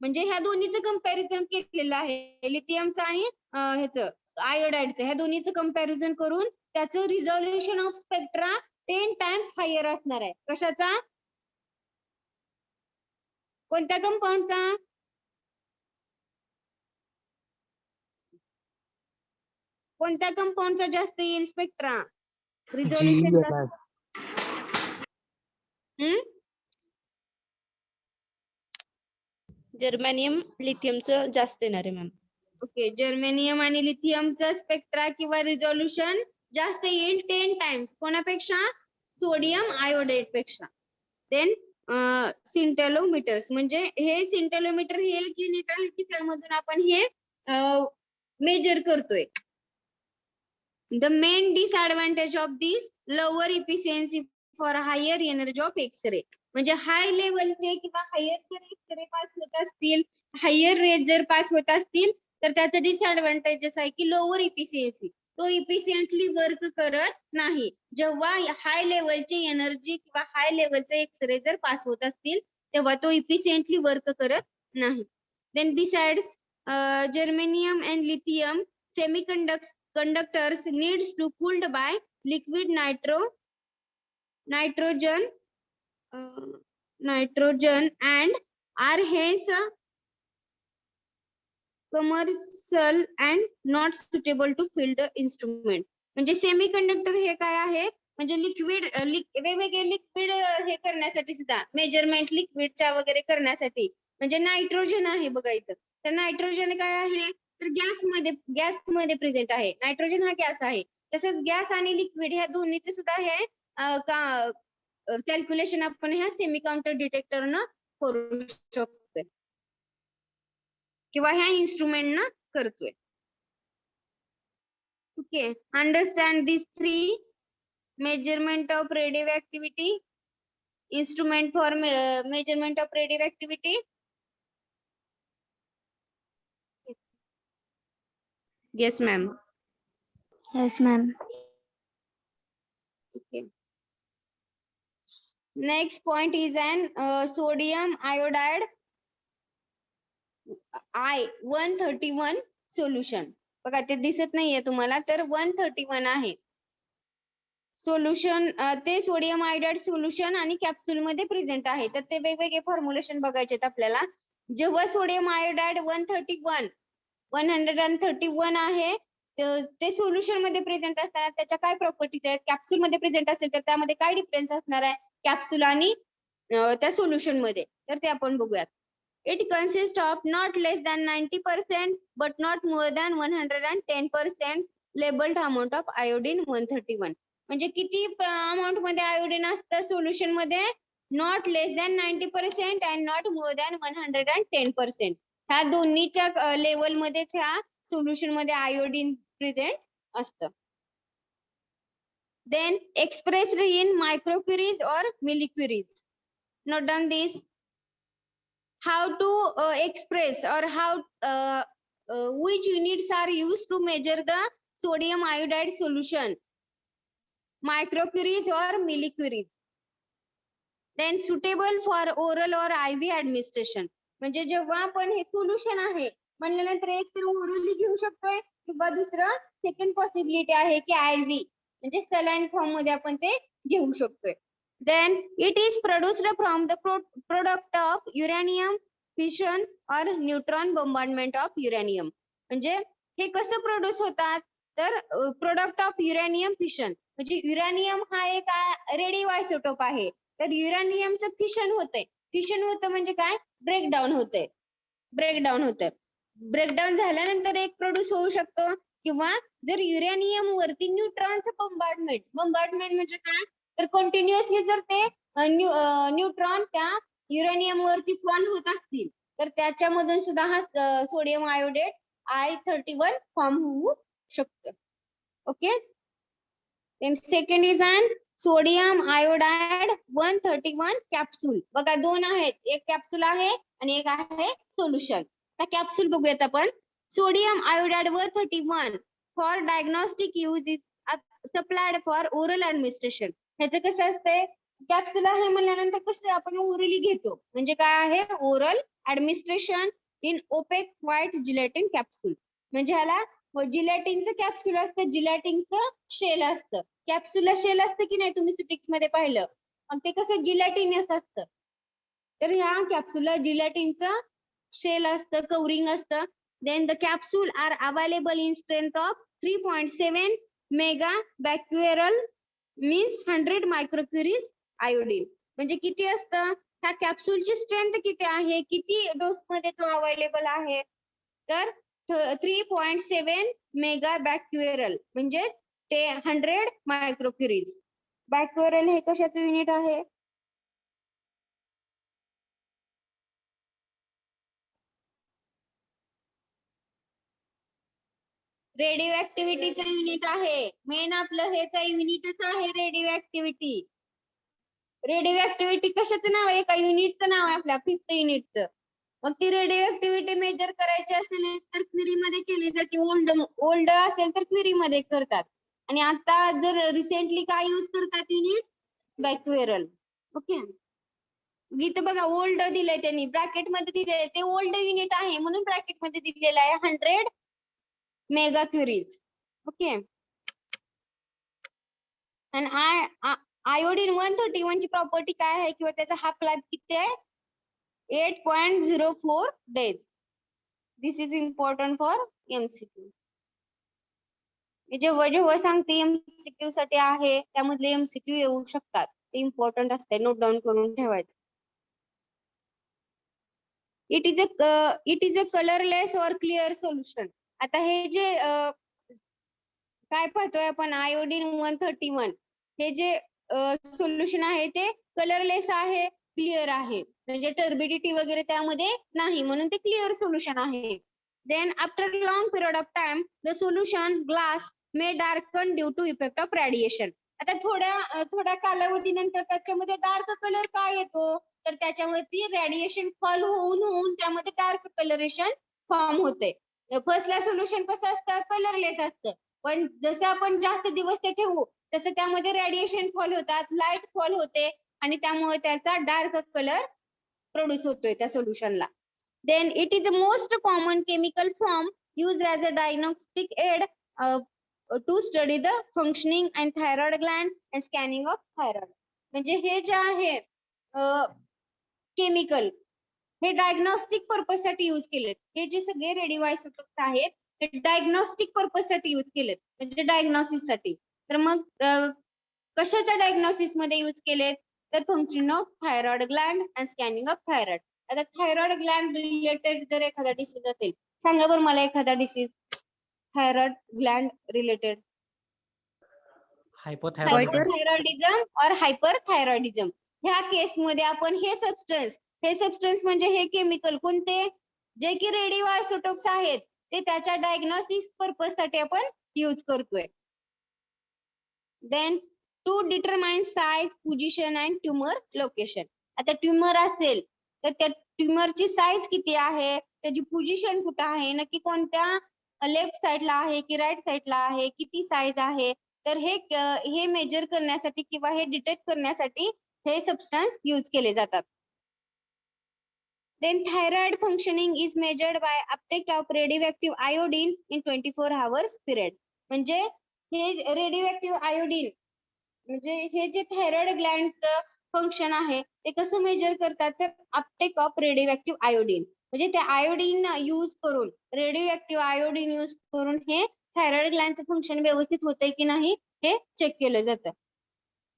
म्हणजे ह्या दोन्हीचं कंपॅरिझन केलेलं आहे लिथियमचं आणि ह्याचं आयोडाइडचं ह्या दोन्हीचं कंपॅरिझन करून त्याचं resolution of spectra 10 times higher असणार आहे. कशाचा कोणत्या कंपाऊंडचा कोणत्या कंपाऊंडचा जास्त येईल स्पेक्ट्रा रिझोल्युशन. जर्मेनियम लिथियमचं जास्त येणार आहे मॅम. ओके जर्मेनियम आणि लिथियमचा स्पेक्ट्रा किंवा रिझोल्युशन जास्त येईल 10 times कोणापेक्षा सोडियम आयोडाइड पेक्षा. देन सिंटॅलोमीटर्स. म्हणजे हे सिंटॅलोमीटर हे एक युनिट आहे की त्यामधून आपण हे मेजर करतोय. The main disadvantage of this lower efficiency for higher energy of X-ray. म्हणजे हाय लेवलचे किंवा हायर जर एक्सरे पास होत असतील, हायर रेज जर पास होत असतील, तर त्याचं डिसएडव्हान्टेजेस आहे की लोअर इफिशियन्सी, तो इफिशियंटली वर्क करत नाही. जेव्हा हाय लेवलची एनर्जी किंवा हाय लेवलचे एक्सरे जर पास होत असतील तेव्हा तो इफिशियंटली वर्क करत नाही. Then besides germanium and lithium semiconductors needs to cooled by liquid nitrogen and are hence commercial and not suitable to field instrument. म्हणजे सेमीकंडक्टर हे काय आहे, म्हणजे लिक्विड वेगवेगळे लिक्विड हे करण्यासाठी सुद्धा मेजरमेंट लिक्विडच्या वगैरे करण्यासाठी, म्हणजे नायट्रोजन आहे बघा इथं. तर नायट्रोजन काय आहे, तर गॅसमध्ये प्रेझेंट आहे. नायट्रोजन हा गॅस आहे. तसंच गॅस आणि लिक्विड ह्या दोन्हीचे सुद्धा हे कॅल्क्युलेशन आपण ह्या सेमीकंडक्टर डिटेक्टरनं करू शकतोय किंवा ह्या इंस्ट्रुमेंट ना करतोय. Okay, understand this 3 measurement of radio instrument for measurement of radioactivity. Yes, ma'am. Yes, ma'am. Okay. Next point is an sodium iodide I-131 solution. बघा ते दिसत नाहीये तुम्हाला, तर 131 आहे सोल्युशन. ते सोडियम आयोडाइड सोल्युशन आणि कॅप्सूल मध्ये प्रेझेंट आहे. तर ते वेगवेगळे फॉर्म्युलेशन बघायचे आपल्याला. जेव्हा सोडियम आयोडाइड 131 आहे ते सोल्युशन मध्ये प्रेझेंट असताना त्याच्या काय प्रॉपर्टीज आहेत, कॅप्सूल मध्ये प्रेझेंट असेल तर त्यामध्ये काय डिफरन्स असणार आहे कॅप्सूल आणि त्या सोल्युशन मध्ये, तर ते आपण बघूयात. It consists of not less than 90% but not more than 110% labeled amount of iodine 131. म्हणजे किती अमाउंट मध्ये आयोडीन असतं सोल्युशन मध्ये, not less than 90% and not more than 110%. ह्या दोन्हीच्या लेवल मध्ये ह्या सोल्युशन मध्ये आयोडीन प्रेझेंट असतं. Then expressed in microcuries or millicuries. Note down this. How to express or how which units are used to measure the sodium iodide solution, microcuries or millicuries. Then suitable for oral or IV administration. म्हणजे जेव्हा आपण हे solution आहे म्हणल्यानंतर एक तर orally घेऊ शकतोय किंवा दुसरं सेकंड पॉसिबिलिटी आहे की IV म्हणजे सलाइन फॉर्म मध्ये आपण ते घेऊ शकतोय. Then it is produced from the product of uranium fission or neutron bombardment of uranium. म्हणजे हे कसं प्रोड्यूस होतात, तर प्रोडक्ट ऑफ युरेनियम फिशन. म्हणजे युरेनियम हा एक रेडिओ आयसोटोप आहे. तर युरेनियमचं फिशन होतंय. फिशन होतं म्हणजे काय, ब्रेकडाऊन होतंय. ब्रेकडाऊन झाल्यानंतर एक प्रोड्यूस होऊ शकतो, किंवा जर युरेनियम वरती न्यूट्रॉनचं बंबार्डमेंट म्हणजे काय, तर कंटिन्युअसली जर ते न्यूट्रॉन त्या युरेनियम वरती फॉल होत असतील तर त्याच्यामधून सुद्धा हा सोडियम आयोडेट I-31 फॉर्म होऊ शकतो. Okay. Then second is an sodium iodide 131 capsule. बघा दोन आहेत, एक कॅप्सूल आहे आणि एक आहे सोल्युशन. आता कॅप्सूल बघूयात आपण. Sodium iodide 131 for diagnostic use is supplied for oral administration. ह्याचं कसं असतंय, कॅप्सूल आहे म्हणल्यानंतर कसं आपण ओरली घेतो, म्हणजे काय आहे oral administration in opaque white gelatin capsule. म्हणजे ह्याला जिलेटिनचं कॅप्सूल असतं, जिलेटिनचं शेल असतं. कॅप्सूलला शेल असतं की नाही, तुम्ही स्टिक्स मध्ये पाहिलं, मग ते कसं जिलेटिनस असतं. तर ह्या कॅप्सूलला जिलेटिनचं शेल असतं, कवरिंग असतं. Then the capsule are available in strength of 3.7 mega becquerel means 100 microcuries iodine. म्हणजे किती असतं, ह्या कॅप्सूलची स्ट्रेंथ किती आहे, किती डोस मध्ये तो अवेलेबल आहे, तर 3.7 मेगा बॅक्युअरल म्हणजे ते 100 मायक्रोक्युरीज. बॅक्युअरल हे कशाचं युनिट आहे, रेडिओ ऍक्टिव्हिटीचं युनिट आहे. मेन आपलं हेच युनिटच आहे रेडिओ ऍक्टिव्हिटी. रेडिओ ऍक्टिव्हिटी कशाचं नाव आहे? एका युनिटचं नाव आहे आपल्या 5th युनिटचं. मग ती रेडिओ ऍक्टिव्हिटी मेजर करायची असेल तर क्वेरी मध्ये केली जाते. ओल्ड असेल तर क्वेरी मध्ये करतात. आणि आता जर रिसेंटली काय यूज करतात युनिट? बॅक्वेरल. ओके. इथं बघा ओल्ड दिलंय त्यांनी ब्रॅकेट मध्ये दिलेलं ते ओल्ड युनिट आहे म्हणून ब्रॅकेट मध्ये दिलेलं आहे 100 मेगा क्वेरीज. ओके. आणि आयोडीन 131 ची प्रॉपर्टी काय आहे किंवा त्याचा हाफ लाईफ किती आहे? 8.04 days. This is important for MCQ. जेव्हा जेव्हा सांगते MCQ साठी आहे त्यामधले MCQ येऊ शकतात. ते इम्पॉर्टंट असते, नोट डाऊन करून ठेवायचं. इट इज अ कलरलेस और क्लिअर सोल्युशन. आता हे जे काय पाहतोय आपण आयोडीन 131 हे जे सोल्युशन आहे ते कलरलेस आहे, क्लिअर आहे, म्हणजे टर्बिडिटी वगैरे त्यामध्ये नाही म्हणून ते क्लिअर सोल्युशन आहे. Then after long period of time the solution glass may darken due to effect of radiation. आता थोड्या कालावधीनंतर त्याच्यामध्ये डार्क कलर काय येतो? तर त्याच्यावरती रेडिएशन फॉल होऊन त्यामध्ये डार्क कलरेशन फॉर्म होते. फर्स्टला सोल्युशन कसं असतं? कलरलेस असतं. पण जसं आपण जास्त दिवस ते ठेवू तसं त्यामध्ये रेडिएशन फॉल होतात, लाईट फॉल होते आणि त्यामुळे त्याचा डार्क कलर प्रोड्यूस होतोय त्या सोल्युशनला. Then it is the most common chemical form used as a diagnostic aid to study the functioning and thyroid gland and scanning of thyroid. म्हणजे हे जे आहे केमिकल हे डायग्नोस्टिक पर्पज साठी यूज केलेत. हे जे सगळे रेडिओआयसोटोप्स आहेत ते डायग्नोस्टिक पर्पज साठी यूज केलेत, म्हणजे डायग्नोसिस साठी. तर मग कशाच्या डायग्नोसिस मध्ये यूज केलेत? तर function of thyroid Gland and scanning of thyroid. आता थायरॉइड ग्लँड रिलेटेड जर एखादा डिसीज असेल, सांगा बरं मला एखादा disease thyroid Gland related. Hypothyroidism और हायपरथायरॉइडिझम. ह्या केसमध्ये आपण हे सबस्टन्स म्हणजे हे केमिकल कोणते? जे की रेडिओ आयसोटोप्स आहेत ते त्याच्या डायग्नोसिस पर्पज साठी आपण यूज करतोय. Then to determine size, position and tumour location. आता ट्यूमर असेल तर त्या ट्यूमरची साईज किती आहे, त्याची पोझिशन कुठे आहे, नक्की कोणत्या लेफ्ट साइडला आहे की राईट साइडला आहे, किती साईज आहे, तर हे मेजर करण्यासाठी किंवा हे डिटेक्ट करण्यासाठी हे सबस्टन्स यूज केले जातात. Then thyroid functioning is measured by uptake of radioactive iodine in 24 hours period. म्हणजे हे रेडिओएक्टिव्ह आयोडीन म्हणजे हे जे थायरॉइड ग्लँडचं फंक्शन आहे ते कसं मेजर करतात? तर अपटेक ऑफ रेडिओएक्टिव्ह आयोडीन, म्हणजे ते आयोडीन यूज करून रेडिओएक्टिव्ह आयोडीन यूज करून हे थायरॉइड ग्लँडचं फंक्शन व्यवस्थित होतंय की नाही हे चेक केलं जातं.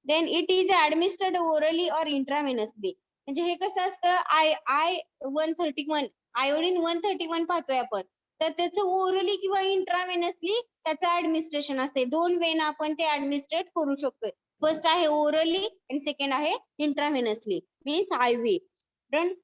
देन इट इज ऍडमिनिस्टर्ड ओरली और इंट्राव्हेनसली. म्हणजे हे कसं असतं? I131 आयोडीन 131 पाहतोय आपण, तर त्याचं ओरली किंवा इंट्राव्हेनसली त्याचं ऍडमिनिस्ट्रेशन असते. 2 वेन आपण ते ऍडमिनिस्ट्रेट करू शकतोय. फर्स्ट आहे ओरली आणि सेकंड आहे intravenously means IV. Then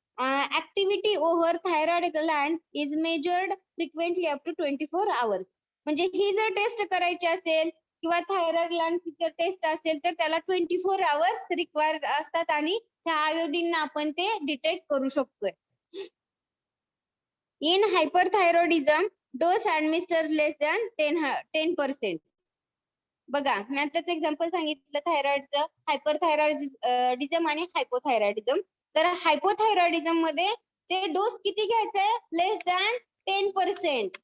activity over thyroid gland is measured frequently up to 24 hours. म्हणजे ही जर टेस्ट करायची असेल किंवा थायरॉइड ग्लँडची जर टेस्ट असेल तर त्याला 24 hours रिक्वायर्ड असतात आणि त्या आयोडीन आपण ते डिटेक्ट करू शकतोय. In hyperthyroidism dose administer less than 10%. बघा मी आताच एक्झाम्पल सांगितलं थायरॉइडचं, हायपरथायरॉइडिझम आणि हायपोथायरॉइडिझम. तर हायपोथायरॉइडिझम मध्ये ते डोस किती घ्यायचंय? Less than 10%.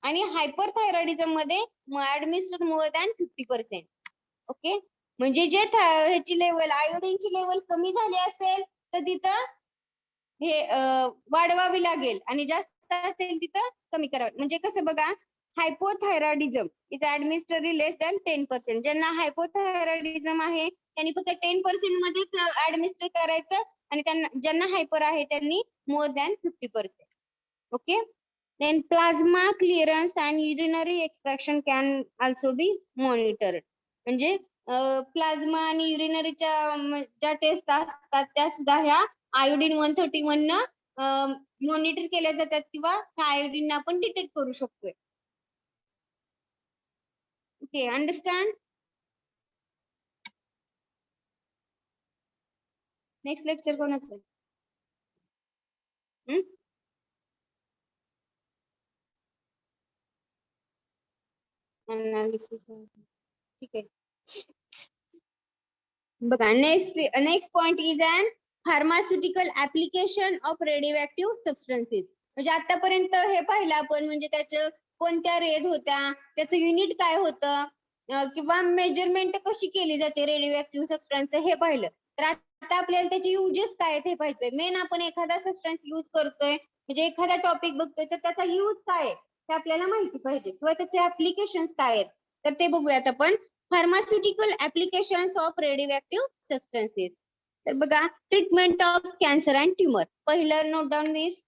आणि हायपरथायरॉइडिझम मध्ये ऍडमिनिस्टर मोर दॅन 50%. ओके. म्हणजे जे ह्याची लेवल आयोडीनची लेवल कमी झाली असेल तर तिथं हे वाढवावी लागेल आणि जास्त असेल तिथं कमी करावं. म्हणजे कसं बघा, हायपोथायरॉइडिझम इज ऍडमिनिस्टरी लेस दॅन 10%. ज्यांना हायपोथायरॉइडिझम आहे त्यांनी फक्त 10% मध्येच ऍडमिनिस्टर करायचं आणि ज्यांना हायपर आहे त्यांनी more than 50%. Okay. Then plasma clearance and urinary extraction can also be monitored. म्हणजे प्लाझ्मा आणि युरिनरीच्या ज्या टेस्ट असतात त्या सुद्धा ह्या आयोडीन 131 न मॉनिटर केल्या जातात किंवा आयोडीन आपण डिटेक्ट करू शकतोय. Okay, understand? Next lecture कोणाचं आहे? Analysis. ठीक आहे. बघा next point is an pharmaceutical application of radio substances. म्हणजे आतापर्यंत हे पाहिलं आपण, म्हणजे त्याचं कोणत्या रेज होत्या, त्याचं युनिट काय होतं, किंवा मेजरमेंट कशी केली जाते रेडिओ सबस्टन्स हे पाहिलं. तर आता आपल्याला त्याचे युजेस काय आहेत हे पाहायचंय. मेन आपण एखादा सबस्टन्स यूज करतोय, म्हणजे एखादा टॉपिक बघतोय, तर त्याचा यूज काय आहे हे आपल्याला माहिती पाहिजे, किंवा त्याचे ऍप्लिकेशन्स काय आहेत. तर ते बघूयात आपण. Pharmaceutical applications of radio substances. तर बघा, treatment of cancer and tumour. पहिलं नोट डाऊन दिस.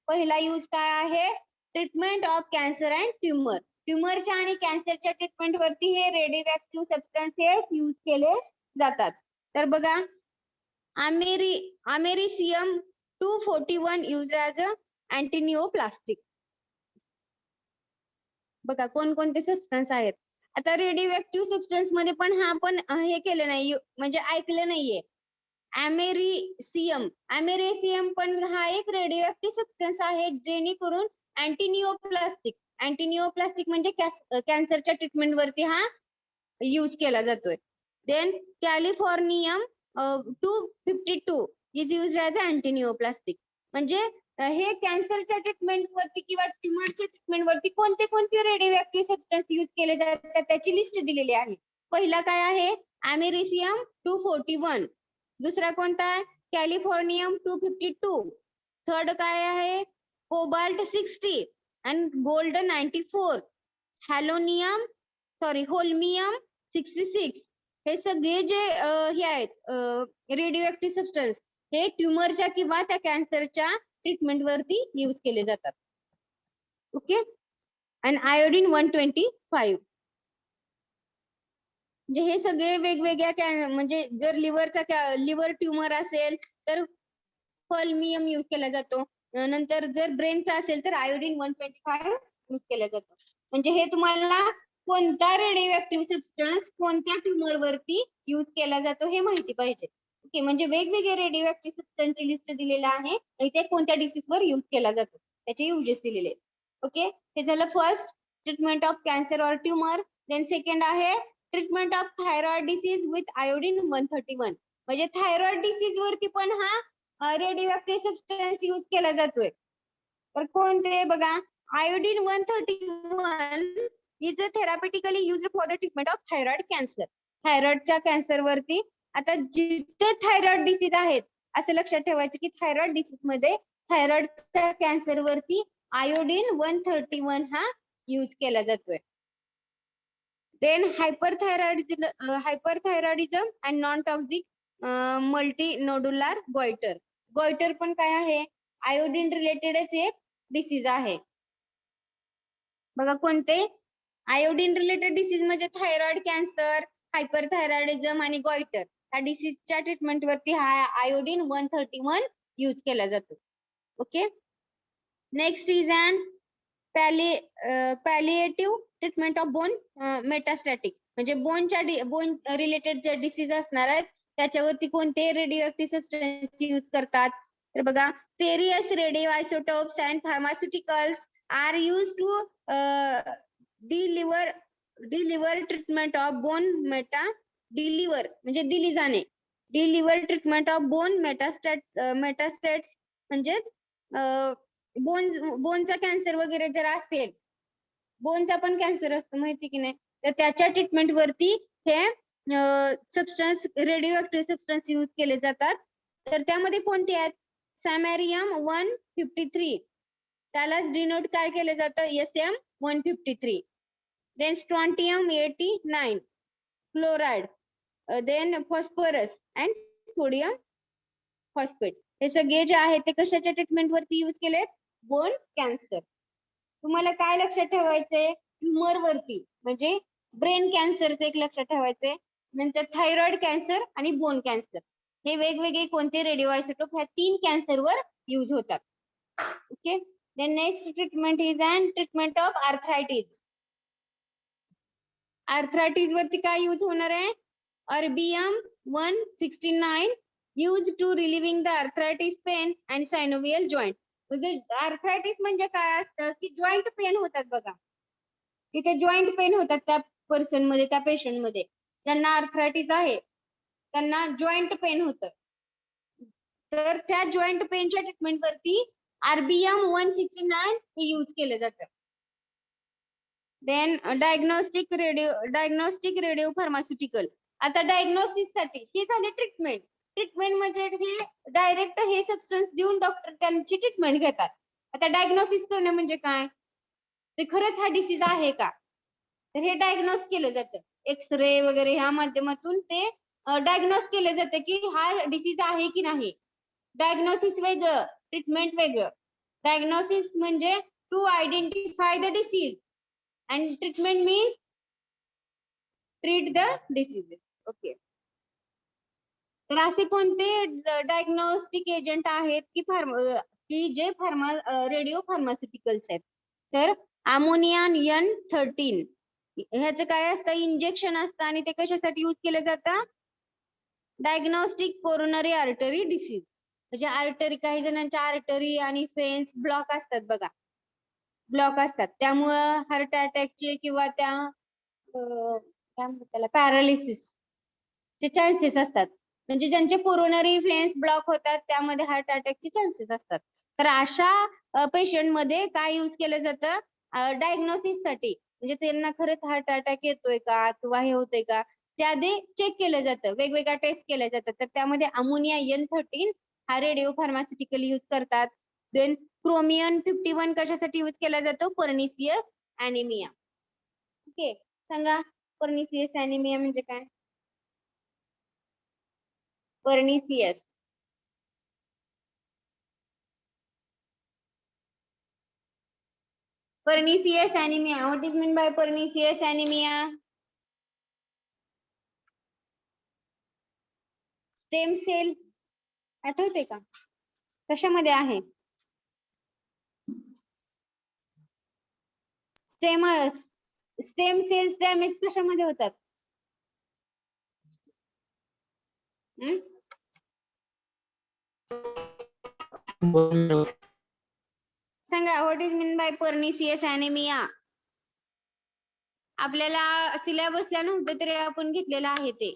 पहिला यूज काय आहे? Treatment of cancer and tumour. ट्युमरच्या आणि कॅन्सरच्या ट्रीटमेंट वरती हे रेडिओ सबस्टन्सेस यूज केले जातात. तर बघा, अमेरिसियम 241 यूज ॲज अ अँटीनिओप्लास्टिक. बघा कोणकोणते सबस्टन्स आहेत. आता रेडिओ सबस्टन्स मध्ये पण हा आपण हे केलं नाही, म्हणजे ऐकलं नाहीये. अमेरिसियम पण हा एक रेडिओ सबस्टन्स आहे, जेणेकरून अँटीनिओप्लास्टिक म्हणजे कॅन्सरच्या ट्रीटमेंट वरती हा यूज केला जातोय. Then californium 252 is used as a antineoplastic. म्हणजे हे कॅन्सरच्या ट्रीटमेंट वरती किंवा ट्युमरच्या ट्रीटमेंट वरती कोणते कोणते रेडिओ सबस्टन्स यूज केले जातात त्याची लिस्ट दिलेली आहे. पहिला काय आहे? अमेरिसियम 241. दुसरा कोणता आहे? कॅलिफोर्नियम 252. थर्ड काय आहे? कोबाल्ट 60 आणि गोल्ड 94. होल्मियम 66. हे सगळे जे हे आहेत रेडिओ सबस्टन्स, हे ट्युमरच्या किंवा त्या कॅन्सरच्या ट्रीटमेंट वरती यूज केले जातात. ओके. आणि आयोडीन 125. म्हणजे हे सगळे वेगवेगळ्या म्हणजे जर लिव्हर ट्युमर असेल तर होल्मियम यूज केला जातो. नंतर जर ब्रेनचा असेल तर आयोडीन 125 यूज केला जातो. म्हणजे हे तुम्हाला कोणता रेडिओ सबस्टन्स कोणत्या ट्युमर वरती यूज केला जातो हे माहिती पाहिजे. ओके. म्हणजे वेगवेगळे रेडिओ सबस्टन्सची लिस्ट दिलेला आहे आणि ते कोणत्या डिसीज वर यूज केला जातो त्याचे युजेस दिलेले. ओके. हे झालं first, treatment of cancer or tumour. Then second आहे treatment of thyroid disease with iodine 131. म्हणजे थायरॉइड डिसीज वरती पण हा रेडिओ सबस्टन्स यूज केला जातोय. तर कोणते? बघा, iodine 131 is a therapeutically used for the treatment of thyroid cancer. थायरॉइडच्या कॅन्सर वरती. आता जिथे थायरॉइड डिसीज आहेत असं लक्षात ठेवायचं की थायरॉइड डिसीज मध्ये थायरॉइडच्या कॅन्सर वरती आयोडीन 131 हा यूज केला जातोय. Then hyperthyroidism and non toxic multinodular goitre. Goitre पण काय आहे? आयोडीन रिलेटेडच एक डिसीज आहे. बघा कोणते? आयोडीन रिलेटेड डिसीज म्हणजे थायरॉइड कॅन्सर, हायपरथायरॉइडिझम आणि गॉइटर. या डिसीजच्या ट्रीटमेंट वरती हा आयोडीन 131 यूज केला जातो. Okay. Next is an palliative treatment of bone metastatic. म्हणजे बोन रिलेटेड जे डिसीज असणार आहेत त्याच्यावरती कोणते रेडिओ सबस्टन्स यूज करतात? तर बघा, various radioisotopes and pharmaceuticals are used to deliver treatment of bone deliver म्हणजे दिली जाणे. deliver treatment of bone metastates म्हणजेच बोनचा कॅन्सर वगैरे जर असेल, बोनचा पण कॅन्सर असतो माहिती की नाही, तर त्याच्या ट्रीटमेंट वरती हे सबस्टन्स रेडिओ सबस्टन्स यूज केले जातात. तर त्यामध्ये कोणते आहेत? सॅमॅरियम 153. त्यालाच डिनोट काय केलं जातं? SM-153. Then strontium 89, chloride, then phosphorus and sodium phosphate. हे सगळे जे आहेत ते कशाच्या ट्रीटमेंट वरती यूज केलेत? Bone cancer. तुम्हाला काय लक्षात ठेवायचंय? ट्युमर वरती, म्हणजे ब्रेन कॅन्सरचं एक लक्षात ठेवायचंय. नंतर थायरॉइड कॅन्सर आणि बोन कॅन्सर. हे वेगवेगळे कोणते रेडिओ आयसोटोप ह्या 3 कॅन्सर वर यूज होतात. Okay. Then next treatment is an treatment of arthritis. Arthritis वरती काय यूज होणार आहे? Erbium 169 use to relieving the arthritis pain and synovial joint. म्हणजे आर्थरायटिस म्हणजे काय असतं की जॉईंट पेन होतात बघा, तिथे जॉईंट पेन होतात त्या पर्सन मध्ये, त्या पेशंट मध्ये ज्यांना आर्थरायटिस आहे त्यांना जॉईंट पेन होतं. तर त्या जॉईंट पेनच्या ट्रीटमेंट वरती आरबीएम 169 हे यूज केलं जातं. Then diagnostic radio pharmaceutical. आता डायग्नोसिस साठी ही झाली ट्रीटमेंट. ट्रीटमेंट म्हणजे हे डायरेक्ट हे सबस्टन्स देऊन डॉक्टर त्यांची ट्रीटमेंट घेतात. आता डायग्नोसिस करणे म्हणजे काय? ते खरंच हा डिसीज आहे का, तर हे डायग्नोस केलं जातं. एक्सरे वगैरे ह्या माध्यमातून ते डायग्नोस केलं जातं की हा डिसीज आहे की नाही. डायग्नोसिस वेगळं, ट्रीटमेंट वेगळं. डायग्नोसिस म्हणजे to identify the disease and treatment means treat the diseases. Okay. तर असे कोणते डायग्नोस्टिक एजंट आहेत की जे रेडिओ फार्मास्युटिकल्स आहेत? तर अमोनिया N13 ह्याचं काय असतं? इंजेक्शन असतं आणि ते कशासाठी यूज केलं जातं? Diagnostic coronary artery disease. म्हणजे आर्टरी, काही जणांच्या आर्टरी आणि फेन्स ब्लॉक असतात बघा, ब्लॉक असतात, त्यामुळं हार्ट अटॅकचे किंवा त्या काय म्हणतात त्याला, पॅरालिसिस चे चान्सेस असतात. म्हणजे ज्यांचे कोरोनरी व्हेन्स ब्लॉक होतात त्यामध्ये हार्ट अटॅकचे चान्सेस असतात. तर अशा पेशंट मध्ये काय यूज केलं जातं डायग्नोसिस साठी? म्हणजे त्यांना खरंच हार्ट अटॅक येतोय का किंवा हे होतंय का ते आधी चेक केलं जातं, वेगवेगळ्या टेस्ट केल्या जातात. तर त्यामध्ये अमोनिया N13 हा रेडिओ फार्मास्युटिकल यूज करतात. देन क्रोमियम 51 कशासाठी यूज केला जातो? पर्निसियस अॅनिमिया. ओके, सांगा पर्निसियस अॅनिमिया म्हणजे काय? Pernicious anemia. What is meant by pernicious anemia? Stem cell आठवते का? कशामध्ये आहे? स्टेम सेल्स डॅमेज कशामध्ये होतात? सांगा, what is mean by pernicious anaemia? आपल्याला सिलेबसला नव्हतं तरी आपण घेतलेलं आहे ते.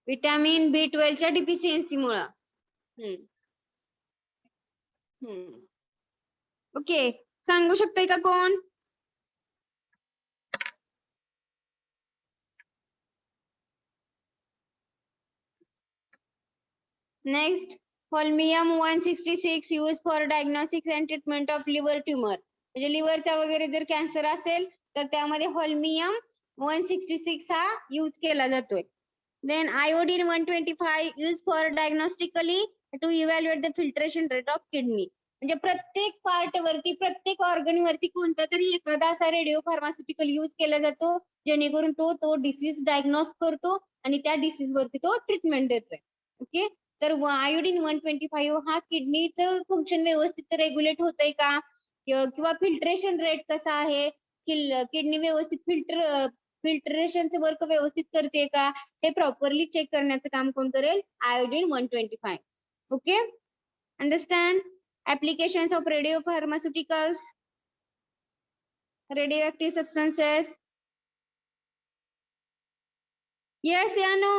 विटॅमिन B12 च्या डिफिशियन्सी मुळे. ओके, सांगू शकताय का कोण? Next, holmium 166 use for diagnosis and treatment of liver tumour. म्हणजे लिव्हरचा वगैरे जर कॅन्सर असेल तर त्यामध्ये होल्मियम 166 हा यूज केला जातोय. Then iodine 125 use for diagnostically to evaluate the filtration rate of kidney. म्हणजे प्रत्येक पार्ट वरती, प्रत्येक ऑर्गन वरती कोणता तरी एखादा असा रेडिओ फार्मास्युटिकल यूज केला जातो जेणेकरून तो डिसीज डायग्नोस करतो आणि त्या डिसीज वरती तो ट्रीटमेंट देतोय. ओके, तर आयोडीन 125 हा किडनीचं फंक्शन व्यवस्थित रेग्युलेट होतंय का किंवा फिल्ट्रेशन रेट कसा आहे, किडनी व्यवस्थित फिल्ट्रेशनचं वर्क व्यवस्थित करते का हे प्रॉपरली चेक करण्याचं काम कोण करेल? Iodine 125. Okay, understand? applications of radiopharmaceuticals, radioactive substances. Yes या no?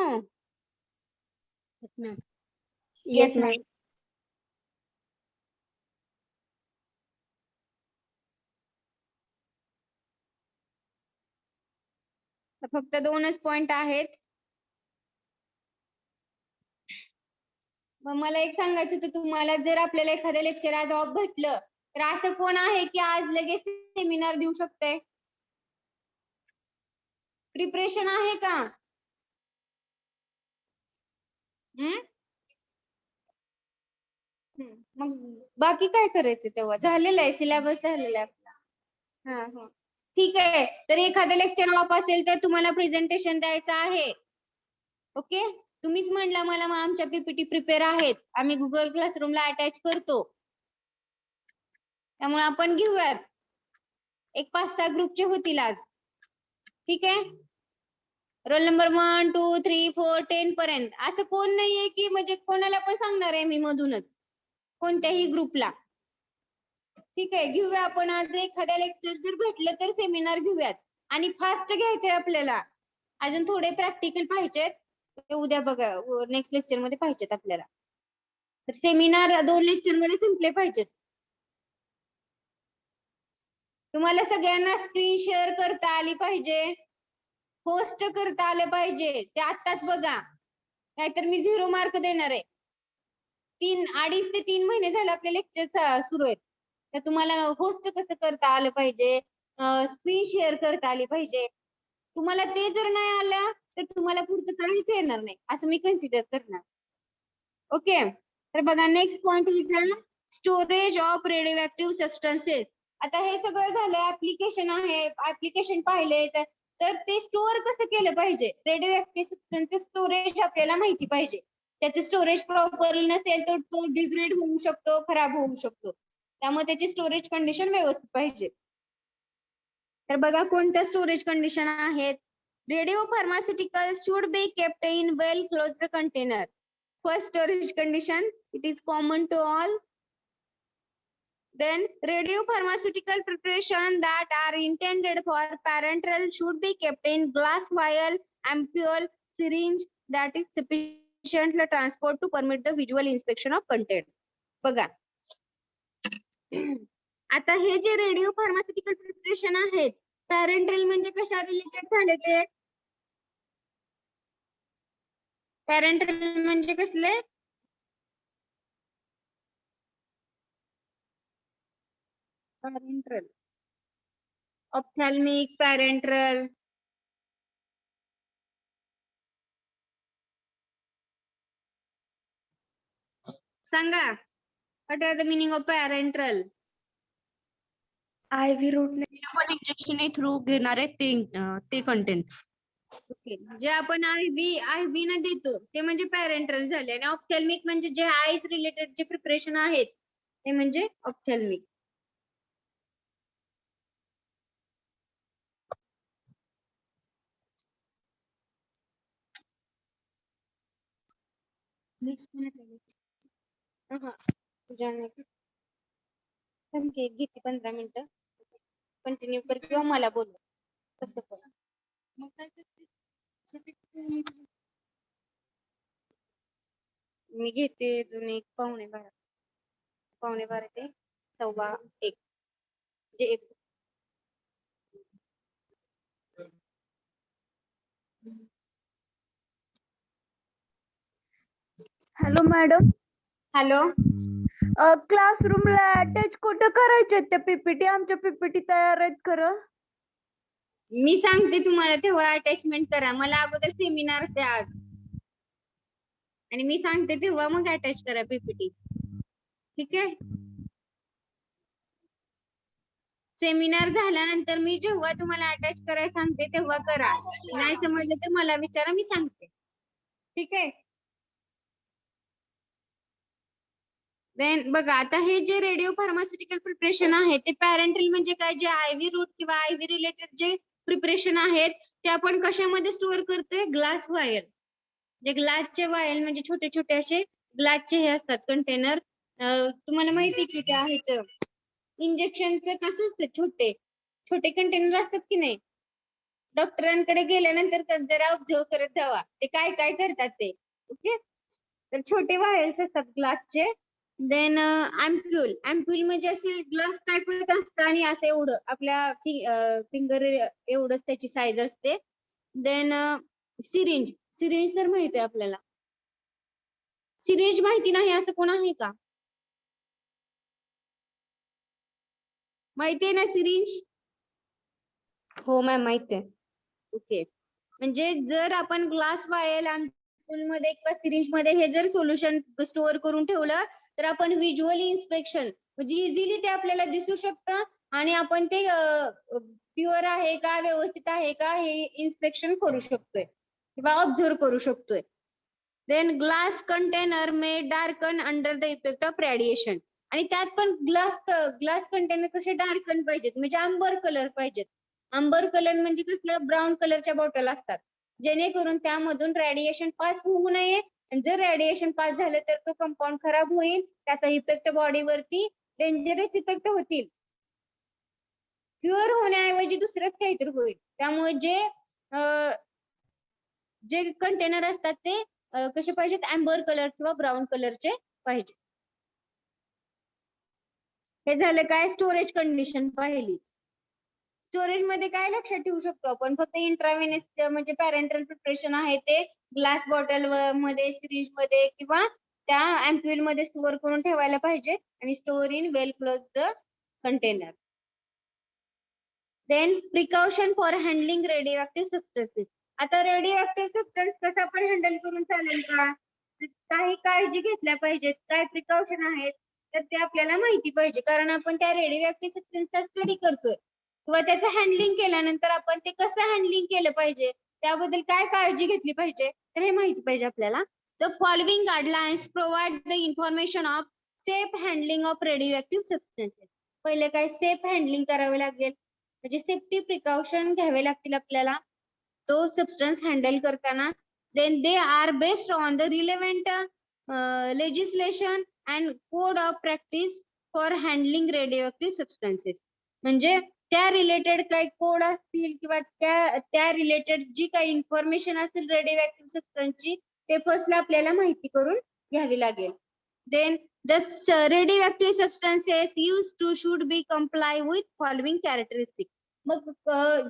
Yes, ma'am. फक्त 2च पॉइंट आहेत. मग मला एक सांगायचं होतं तुम्हाला, जर आपल्याला एखाद्या लेक्चर आज ऑफ भेटलं तर असं कोण आहे की आज लगेच सेमिनार देऊ शकते? प्रिपरेशन आहे का? मग बाकी काय करायचं तेव्हा? झालेलं आहे, सिलेबस झालेला आहे आपला. हा, ठीक आहे. तर एखादं लेक्चर ऑफ असेल तर तुम्हाला प्रेझेंटेशन द्यायचं आहे. ओके, तुम्हीच म्हणला मला मग आमच्या पीपीटी प्रिपेअर आहेत, आम्ही गुगल क्लासरूमला अटॅच करतो. त्यामुळे आपण घेऊयात. एक 5-6 ग्रुपचे होतील आज. ठीक आहे. रोल नंबर 1, 2, 3, 4, 10 पर्यंत. असं कोण नाहीये की म्हणजे कोणाला पण सांगणार आहे मी मधूनच कोणत्याही ग्रुपला. ठीक आहे. घेऊया आपण आज एखाद्या लेक्चर जर भेटलं तर सेमिनार घेऊयात आणि फास्ट घ्यायचंय आपल्याला. अजून थोडे प्रॅक्टिकल पाहिजेत. ते उद्या बघा नेक्स्ट लेक्चर मध्ये पाहिजेत आपल्याला. तर सेमिनार 2 लेक्चर मध्ये संपले पाहिजेत. तुम्हाला सगळ्यांना स्क्रीन शेअर करता आली पाहिजे, होस्ट करता आलं पाहिजे. ते आत्ताच बघा, नाहीतर मी 0 मार्क देणार आहे. 2.5 ते 3 महिने झाले आपले लेक्चर सुरू आहेत. तर तुम्हाला होस्ट कसं करता आलं पाहिजे, स्क्रीन शेअर करता आली पाहिजे. तुम्हाला ते जर नाही आलं तर तुम्हाला पुढचं काहीच येणार नाही असं मी कन्सिडर करणार. ओके. तर बघा next point is storage of radioactive substances. आता हे सगळं झालं, ऍप्लिकेशन आहे, ऍप्लिकेशन पाहिले तर ते स्टोअर कसं केलं पाहिजे. रेडिओएक्टिव्ह सबस्टन्सेस स्टोरेज आपल्याला माहिती पाहिजे. त्याचे स्टोरेज प्रॉपरली नसेल तर तो डिग्रेड होऊ शकतो, खराब होऊ शकतो. त्यामुळे त्याची स्टोरेज कंडिशन व्यवस्थित पाहिजे. तर बघा कोणत्या स्टोरेज कंडिशन आहेत. Radio pharmaceuticals should be kept in well closed container. First storage condition, it is common to all. Then radiopharmaceutical preparation that are intended for parenteral should be kept in glass vial, ampule, syringe that is sufficiently transport to permit the visual inspection of content. बघा आता हे जे radio pharmaceutical preparation आहेत, parental म्हणजे कशा related झाले ते. Parental म्हणजे कसले. Parental, ophthalmic, parental. सांगा, what are the meaning of parental. IV route आपण इंजेक्शन थ्रू घेणार आहे ते कंटेंट. ओके. जे आपण IV न देतो ते म्हणजे पॅरेंटल झाले. आणि ऑप्थॅल्मिक म्हणजे जे आईज रिलेटेड जे प्रिपरेशन आहेत ते म्हणजे ऑप्थॅल्मिक. घेते 15 मिनिटं कंटिन्यू कर किंवा मला बोल तसं कर. मी घेते अजून एक 12:15 ते 1:15 म्हणजे 1. Hello madam. हॅलो. क्लासरूमला अटॅच कुठं करायचे त्या पीपीटी. आमच्या पीपीटी तयार आहेत खरं. मी सांगते तुम्हाला तेव्हा अटॅचमेंट करा. मला अगोदर सेमिनार द्या आज आणि मी सांगते तेव्हा मग अटॅच करा पीपीटी. ठीक आहे. सेमिनार झाल्यानंतर मी जेव्हा तुम्हाला अटॅच करायला सांगते तेव्हा करा. नाही समजलं तर मला विचारा, मी सांगते. ठीक आहे. देन बघा आता हे जे रेडिओ फार्मास्युटिकल प्रिपरेशन आहे ते पॅरेंटल म्हणजे काय, जे IV रूट किंवा IV रिलेटेड जे प्रिपरेशन आहेत ते आपण कशामध्ये स्टोअर करतोय. Glass vial. जे ग्लासचे वायल म्हणजे छोटे छोटे असे ग्लासचे हे असतात कंटेनर. तुम्हाला माहिती की ते आहेत इंजेक्शनचं कसं असतं, छोटे छोटे कंटेनर असतात की नाही. डॉक्टरांकडे गेल्यानंतर जरा ऑब्झर्व करत जावा ते काय काय करतात ते. ओके. तर छोटे वायल्स असतात ग्लासचे. देन अँप्यूल म्हणजे असे ग्लास टाईपच असतं आणि असं एवढं आपल्या फिंगर एवढंच त्याची साईज असते. देन सिरिंज तर माहिती आहे आपल्याला. सिरिंज माहिती नाही असं कोण आहे का. माहिती आहे ना सिरिंज. हो मॅम माहिती आहे. ओके. म्हणजे जर आपण ग्लास वायल मध्ये किंवा सिरिंज मध्ये हे जर सोल्युशन स्टोअर करून ठेवलं तर आपण व्हिज्युअली इन्स्पेक्शन म्हणजे इझिली ते आपल्याला दिसू शकतं आणि आपण ते प्युअर आहे का, व्यवस्थित आहे का हे इन्स्पेक्शन करू शकतोय किंवा ऑब्झर्व करू शकतोय. Then glass container may darken under the effect of radiation. आणि त्यात पण ग्लास कंटेनर कसे डार्कन पाहिजेत, म्हणजे आंबर कलर पाहिजेत. आंबर कलर म्हणजे कसलं, ब्राऊन कलरच्या बॉटल असतात, जेणेकरून त्यामधून रेडिएशन पास होऊ नये. आणि जर रेडिएशन पास झालं तर तो कंपाऊंड खराब होईल, त्याचा इफेक्ट बॉडीवरती डेंजरस इफेक्ट होतील. क्युअर होण्याऐवजी दुसरंच काहीतरी होईल. त्यामुळे जे कंटेनर असतात ते कसे पाहिजेत, आंबर कलर किंवा ब्राऊन कलरचे पाहिजे. हे झालं काय, स्टोरेज कंडिशन पाहिली. स्टोरेज मध्ये काय लक्षात ठेवू शकतो आपण, फक्त इंट्राव्हेनस म्हणजे पॅरेंटल प्रिपरेशन आहे ते ग्लास बॉटल मध्ये, सिरिंज मध्ये किंवा त्या अँप्यूल मध्ये स्टोअर करून ठेवायला पाहिजे. आणि store in well closed container. Then precaution for handling radio substances. आता रेडिओ सबस्टन्स कसं आपण हँडल करून चालेल का, काही काळजी घेतल्या पाहिजेत, काय प्रिकॉशन आहेत तर ते आपल्याला माहिती पाहिजे. कारण आपण त्या रेडिओ सबस्टन्सचा स्टडी करतोय किंवा त्याचं हँडलिंग केल्यानंतर आपण ते कसं हँडलिंग केलं पाहिजे, त्याबद्दल काय काळजी घेतली पाहिजे, तर हे माहिती पाहिजे आपल्याला. The following guidelines provide the information of safe handling of radio substances. पहिले काय, सेफ हँडलिंग करावे लागेल, म्हणजे सेफ्टी प्रिकॉशन घ्यावे लागतील आपल्याला तो सबस्टन्स हँडल करताना. Then they are based on the relevant legislation and code of practice for handling radio substances. म्हणजे त्या रिलेटेड काही कोड असतील किंवा त्या रिलेटेड जी काही इन्फॉर्मेशन असेल रेडिओ सबस्टन्सची, ते फर्स्टला आपल्याला माहिती करून घ्यावी लागेल. Then the radioactive substances used to should be comply with following characteristics. मग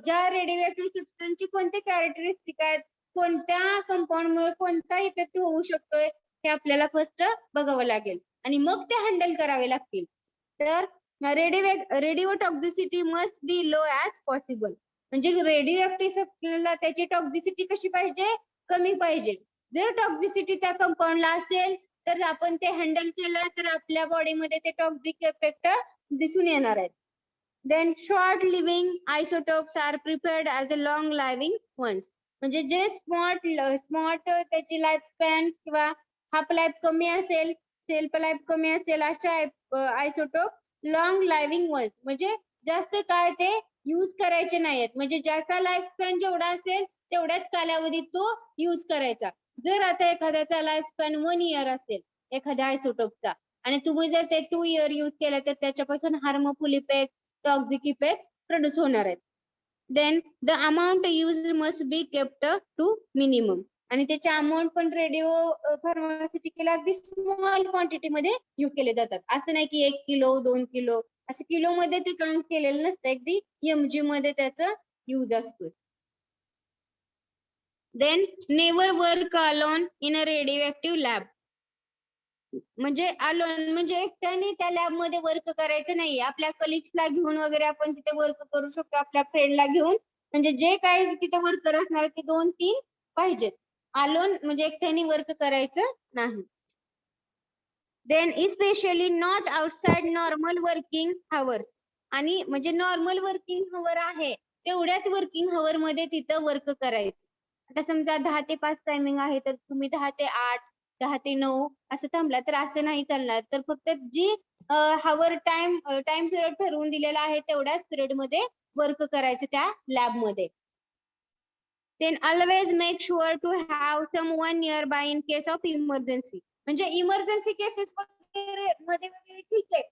ज्या रेडिओ सबस्टन्सची कोणते कॅरेक्टरिस्टिक आहेत, कोणत्या कंपाऊंड मुळे कोणता इफेक्ट होऊ शकतोय, हे आपल्याला फर्स्ट बघावं लागेल आणि मग ते हँडल करावे लागतील. तर radio toxicity must be low as possible. म्हणजे रेडिओ सबस्टन्सला त्याची टॉक्झिसिटी कशी पाहिजे, कमी पाहिजे. जर टॉक्झिसिटी त्या कंपाऊंडला असेल तर आपण ते हँडल केलं तर आपल्या बॉडीमध्ये ते टॉक्झिक इफेक्ट दिसून येणार आहेत. Then short living isotopes are prepared as a long living ones. म्हणजे जे स्मॉट त्याची लाईफ स्पॅन किंवा हाफ लाईफ कमी असेल, सेल्फ लाईफ कमी असेल, अशा आयसोटोप लॉंग लाइव्हिंग वन्स, म्हणजे जास्त काळ ते यूज करायचे नाहीत. म्हणजे ज्याचा लाईफ स्पॅन जेवढा असेल तेवढ्याच कालावधीत तो यूज करायचा. जर आता एखाद्याचा लाईफ स्पॅन 1 इयर असेल एखाद्या आयसोटोपचा आणि तुम्ही जर ते 2 इयर यूज केलं तर त्याच्यापासून harmful effect, toxic effect produce होणार आहेत. Then the amount use must be kept to minimum. आणि त्याचे अमाऊंट पण रेडिओ फार्मास्युटिकल अगदी स्मॉल क्वांटिटी मध्ये यूज केले जातात. असं नाही की 1 किलो 2 किलो असं किलो मध्ये ते काउंट केलेलं नसतं, अगदी mg मध्ये त्याचा यूज असतो. Then never work alone in a radio lab. म्हणजे अलोन म्हणजे एकट्याने त्या लॅब मध्ये वर्क करायचं नाही, आपल्या कलिग्सला घेऊन वगैरे आपण तिथे वर्क करू शकतो, आपल्या फ्रेंडला घेऊन. म्हणजे जे काही तिथे वर्कर असणार ते 2-3 पाहिजेत. अलोन म्हणजे एकट्याने वर्क करायचं नाही. Then especially not outside normal working hours. आणि म्हणजे नॉर्मल वर्किंग आवर आहे तेवढ्याच वर्किंग आवर मध्ये तिथं वर्क करायचं. आता समजा 10 ते 5 टायमिंग आहे तर तुम्ही 10 ते 8, 10 ते 9 असं थांबला तर असं नाही चालणार. तर फक्त जी हावर टाइम पिरियड ठरवून दिलेला आहे तेवढ्याच पिरियड मध्ये वर्क करायचं त्या लॅब मध्ये. Then always make sure to have someone nearby in case of emergency. म्हणजे इमर्जन्सी केसेस मध्ये वगैरे ठीक आहे,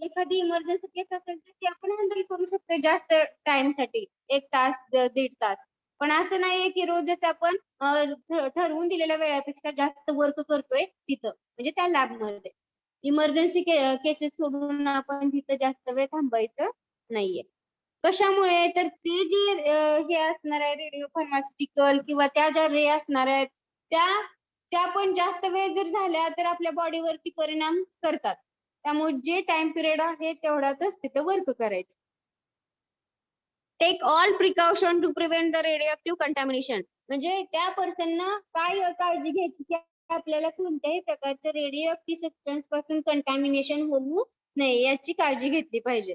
एखादी इमर्जन्सी केस असेल तर ती आपण हँडल करू शकतो जास्त टाइम साठी, 1 तास 1.5 तास. पण असं नाहीये की रोजच आपण ठरवून दिलेल्या वेळेपेक्षा जास्त वर्क करतोय तिथं, म्हणजे त्या लॅब मध्ये. इमर्जन्सी केसेस सोडून आपण तिथं जास्त वेळ थांबायचं नाहीये. कशामुळे, तर ते जे हे असणार आहे रेडिओ फार्मास्युटिकल किंवा त्या ज्या रे असणार आहेत त्या पण जास्त वेळ जर झाल्या तर आपल्या बॉडीवरती परिणाम करतात. त्यामुळे जे टाइम पिरियड आहे तेवढ्यातच तिथे वर्क करायचं. Take all precaution to prevent the radio contamination. म्हणजे त्या पर्सनना काय काळजी घ्यायची की आपल्याला कोणत्याही प्रकारचं रेडिओ सबस्टन्स पासून कंटॅमिनेशन होऊ नये याची काळजी घेतली पाहिजे.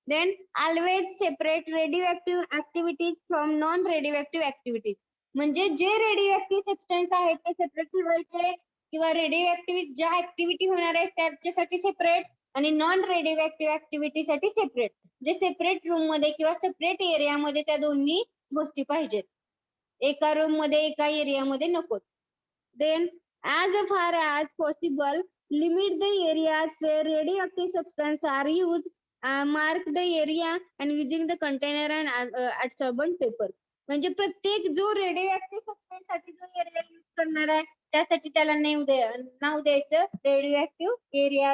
Then always separate radio activities from non radio activities. म्हणजे जे रेडिओ सबस्टन्स आहेत ते सेपरेट ठेवायचे किंवा रेडिओ ऍक्टिव्हिटी ज्या ऍक्टिव्हिटी होणार आहे त्याच्यासाठी सेपरेट आणि नॉन रेडिओ ऍक्टिव्ह ऍक्टिव्हिटीसाठी सेपरेट. जे सेपरेट रूम मध्ये किंवा सेपरेट एरियामध्ये त्या दोन्ही गोष्टी पाहिजेत. एका रूम मध्ये एका एरियामध्ये नको. Then as far as possible limit the areas where radioactive substance are used. Mark the area and using the container and absorbent paper. म्हणजे प्रत्येक जो रेडिओ ऍक्टिव्ह सबस्टन्स साठी जो एरिया यूज करणार आहे त्यासाठी त्याला नाव द्यायचं रेडिओ ऍक्टिव्ह एरिया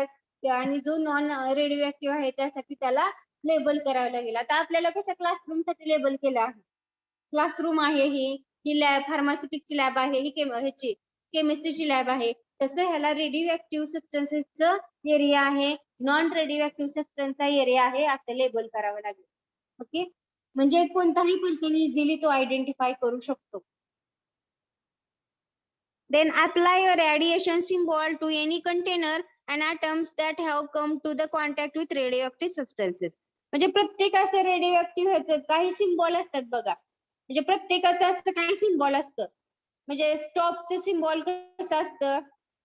आणि जो नॉन रेडिओ ऍक्टिव्ह आहे त्यासाठी त्याला लेबल करावं लागेल. आता आपल्याला कसं क्लासरूम साठी लेबल केलं आहे. क्लासरूम आहे ही लॅब फार्मास्युटिक्सची लॅब आहे, ही ह्याची केमिस्ट्रीची लॅब आहे. तसं ह्याला रेडिओ ऍक्टिव्ह सबस्टन्सेसचा एरिया आहे, नॉन रेडिओ ऍक्टिव्ह सबस्टन्सचा एरिया आहे असं लेबल करावं लागेल. ओके, म्हणजे कोणताही पर्सन इझिली तो आयडेंटिफाय करू शकतो. Then apply a radiation symbol to any container and atoms that have come to the contact with radioactive substances. म्हणजे प्रत्येकाचं रेडिओ ऍक्टिव्ह ह्याचं काही सिम्बॉल असतात बघा. म्हणजे प्रत्येकाचं असं काही सिम्बॉल असतं. म्हणजे स्टॉपचं सिम्बॉल कसं असतं,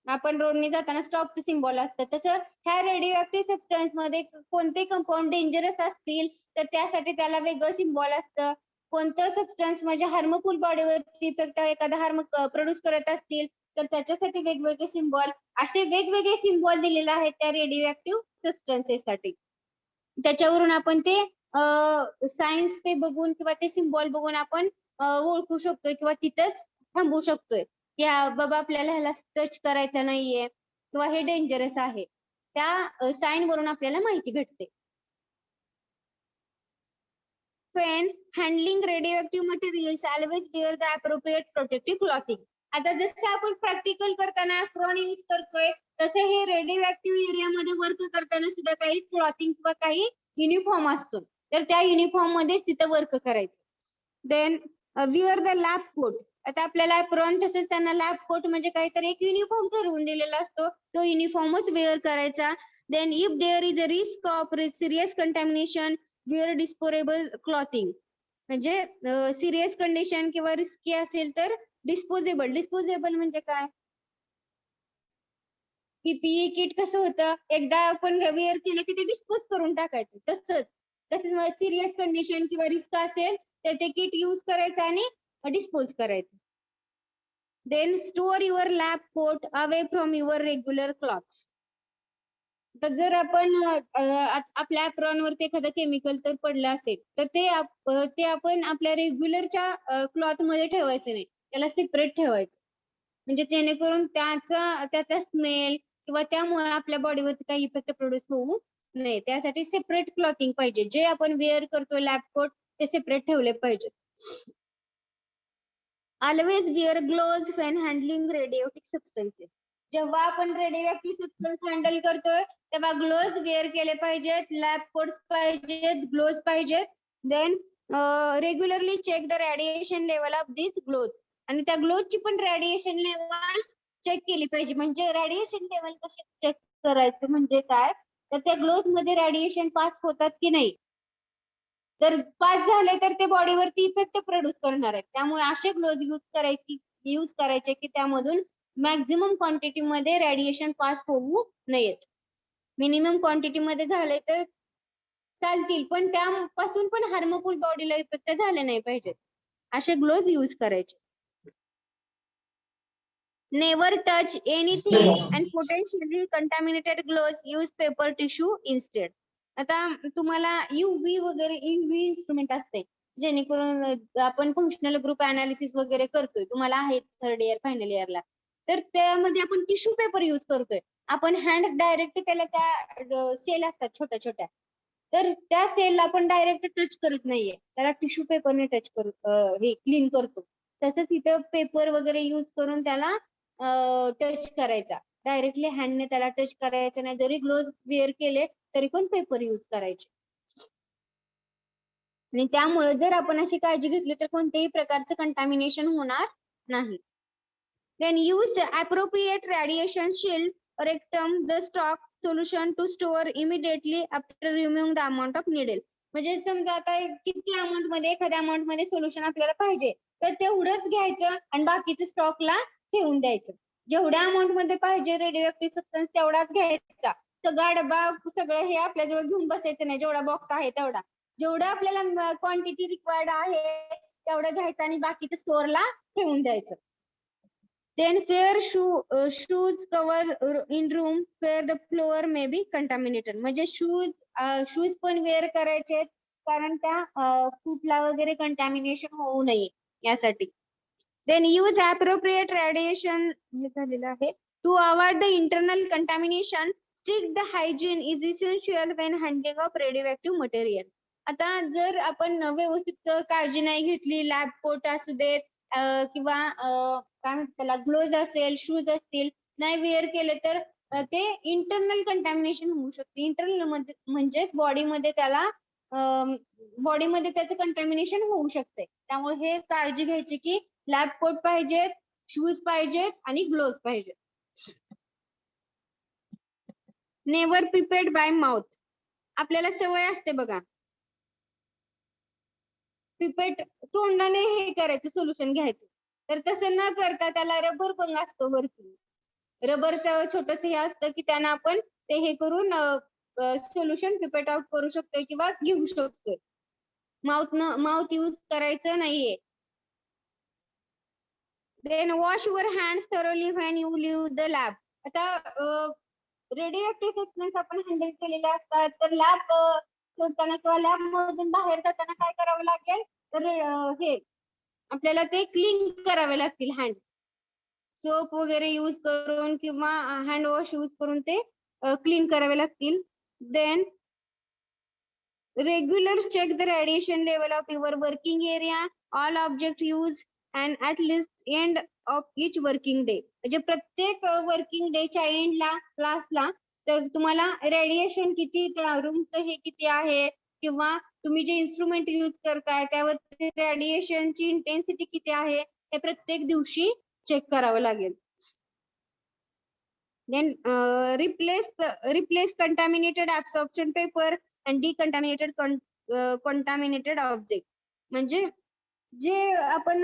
आपण रोडने जाताना स्टॉपचं सिम्बॉल असतं, तसं ह्या रेडिओ ऍक्टिव्ह सबस्टन्स मध्ये कोणते कंपाऊंड डेंजरस असतील तर त्यासाठी त्याला वेगळं सिम्बॉल असतं. कोणतं सबस्टन्स म्हणजे हार्मफुल बॉडीवरती इफेक्ट एखादा हार्म प्रोड्यूस करत असतील तर त्याच्यासाठी वेगवेगळे सिम्बॉल, असे वेगवेगळे सिम्बॉल दिलेले आहेत त्या रेडिओ ऍक्टिव्ह सबस्टन्सेस साठी. त्याच्यावरून आपण ते सायन्स ते बघून किंवा ते सिम्बॉल बघून आपण ओळखू शकतोय किंवा तिथंच थांबू शकतोय की बाबा आपल्याला ह्याला टच करायचं नाहीये किंवा हे डेंजरस आहे. त्या साइन वरून आपल्याला माहिती भेटते. When handling radioactive materials, always wear the appropriate protective clothing. आता जसं आपण प्रॅक्टिकल करताना एप्रॉन यूज करतोय तसे हे रेडिओ ऍक्टिव्ह एरियामध्ये वर्क करताना सुद्धा काही क्लॉथिंग किंवा काही युनिफॉर्म असतो, तर त्या युनिफॉर्म मध्येच तिथं वर्क करायचं. Then wear the lab coat. आता आपल्याला एप्रॉन तसेच त्यांना लॅब कोट म्हणजे काहीतरी एक युनिफॉर्म ठरवून दिलेला असतो, तो युनिफॉर्मच वेअर करायचा. Then if there is a risk of serious contamination wear disposable clothing. म्हणजे सिरियस कंडिशन किंवा रिस्की असेल तर डिस्पोजेबल. डिस्पोजेबल म्हणजे काय, पीपीई किट कसं होतं, एकदा आपण वेअर केलं की ते डिस्पोज करून टाकायचं, तसंच सिरियस कंडिशन किंवा रिस्क असेल तर ते किट यूज करायचं आणि डिस्पोज करायचं. Then store your lab coat away from your regular clothes. तर जर आपण आपल्या एप्रॉन वरती एखादं केमिकल तर पडलं असेल तर ते आपण आपल्या रेग्युलरच्या क्लॉथ मध्ये ठेवायचं नाही, त्याला सेपरेट ठेवायचं. म्हणजे जेणेकरून त्याचा स्मेल किंवा त्यामुळे आपल्या बॉडीवरती काही इफेक्ट प्रोड्यूस होऊ नये. त्यासाठी सेपरेट क्लॉथिंग पाहिजे. जे आपण वेअर करतो लॅब कोट ते सेपरेट ठेवले पाहिजे. Always wear gloves when handling radioactive substances. जेव्हा आपण रेडिओटिक सबस्टन्स हँडल करतोय तेव्हा ग्लोव्ज वेअर केले पाहिजेत, लॅब कोट्स पाहिजेत, ग्लोव्ज पाहिजेत. Then regularly check the radiation level of this gloves. आणि त्या ग्लोव्जची पण रेडिएशन लेवल चेक केली पाहिजे. म्हणजे रेडिएशन लेवल कसे चेक करायचं म्हणजे काय, तर त्या ग्लोव्ज मध्ये रेडिएशन पास होतात की नाही, तर पास झाले तर ते बॉडीवरती इफेक्ट प्रोड्यूस करणार आहेत. त्यामुळे असे ग्लोव्ज यूज करायचे की त्यामधून मॅक्झिमम क्वांटिटी मध्ये रेडिएशन पास होऊ नयेत. मिनिमम क्वांटिटी मध्ये झाले तर चालतील पण त्यापासून पण हार्मफुल बॉडीला इफेक्ट झाले नाही पाहिजेत, असे ग्लोव्ज यूज करायचे. Never touch anything and potentially contaminated gloves. Use paper tissue instead. आता तुम्हाला युव्ही वगैरे युव्ही इन्स्ट्रुमेंट असते जेणेकरून आपण फंक्शनल ग्रुप अनालिसिस वगैरे करतोय, तुम्हाला आहे थर्ड इयर फायनल इयरला, तर त्यामध्ये आपण टिश्यू पेपर यूज करतोय. आपण हँड डायरेक्ट त्याला त्या सेल असतात छोट्या छोट्या, तर त्या सेलला आपण डायरेक्ट टच करत नाहीये, त्याला टिश्यू पेपरने टच हे क्लीन करतो. तसंच इथं पेपर वगैरे यूज करून त्याला टच करायचा. डायरेक्टली हँडने त्याला टच करायचं नाही. जरी ग्लोव्ज वेअर केले तरी पण पेपर यूज करायचे. आणि त्यामुळे जर आपण अशी काळजी घेतली तर कोणत्याही प्रकारचं कंटॅमिनेशन होणार नाही. Then use the appropriate radiation shield rectum the stock solution to store immediately after removing the amount of needle. म्हणजे समजा आता किती अमाऊंट मध्ये एखाद्या अमाऊंट मध्ये सोल्युशन आपल्याला पाहिजे तर तेवढंच घ्यायचं आणि बाकीचं स्टॉकला ठेवून द्यायचं. जेवढ्या अमाऊंट मध्ये पाहिजे रेडिओ ऍक्टिव्ह सबस्टन्स तेवढाच घ्यायचा. सगळा डबा सगळं हे आपल्याजवळ घेऊन बसायचं नाही, जेवढा बॉक्स आहे तेवढा. जेवढं आपल्याला क्वांटिटी रिक्वायर्ड आहे तेवढं घ्यायचं आणि बाकीचं स्टोअरला ठेवून द्यायचं. Then wear shoes cover in room where the floor may be contaminated. म्हणजे शूज पण वेअर करायचे कारण त्या फूटला वगैरे कंटॅमिनेशन होऊ नये यासाठी. Then use appropriate radiation हे झालेलं आहे. To avoid the internal contamination, strict the hygiene is essential when handling of radioactive material. आता जर आपण व्यवस्थित काळजी नाही घेतली, लॅब कोट असू देत किंवा काय म्हणतात त्याला ग्लोव्ज असेल, शूज असतील, नाही वेअर केले तर ते इंटरनल कंटॅमिनेशन होऊ शकते. इंटरनल मध्ये म्हणजेच बॉडीमध्ये त्याचं कंटॅमिनेशन होऊ शकते. त्यामुळे हे काळजी घ्यायची की लॅब कोट पाहिजेत, शूज पाहिजेत आणि ग्लोव्ज पाहिजेत. Never pipette bye mouth. आपल्याला सवय असते बघा, पिपेट तोंडाने हे करायचं, सोल्युशन घ्यायचं. तर तसं न करता त्याला रबर बंग असतो वरती, रबरचं छोटस हे असतं की त्यानं आपण ते हे करून सोल्युशन पिपेट आउट करू शकतोय किंवा घेऊ शकतोय. माउथ यूज करायचं नाहीये. Then wash your hands thoroughly when you leave the lab. आता रेडिओ ऍक्टिव्ह सबस्टन्स आपण हँडल केलेले असतात, तर लॅब सोडताना किंवा लॅब मधून बाहेर जाताना काय करावं लागेल, तर हे आपल्याला ते क्लीन करावे लागतील हँड. सोप वगैरे यूज करून किंवा हँड वॉश यूज करून ते क्लीन करावे लागतील. Then regular check the radiation level of your working area, all object use and at least end of each working day. म्हणजे प्रत्येक वर्किंग डेच्या एंडला, लास्टला, तर तुम्हाला रेडिएशन किती, त्या रूमचं हे किती आहे किंवा तुम्ही जे इन्स्ट्रुमेंट यूज करताय त्यावर रेडिएशनची इंटेन्सिटी किती आहे हे प्रत्येक दिवशी चेक करावं लागेल. Then replace contaminated absorption paper and decontaminated contaminated object. म्हणजे जे आपण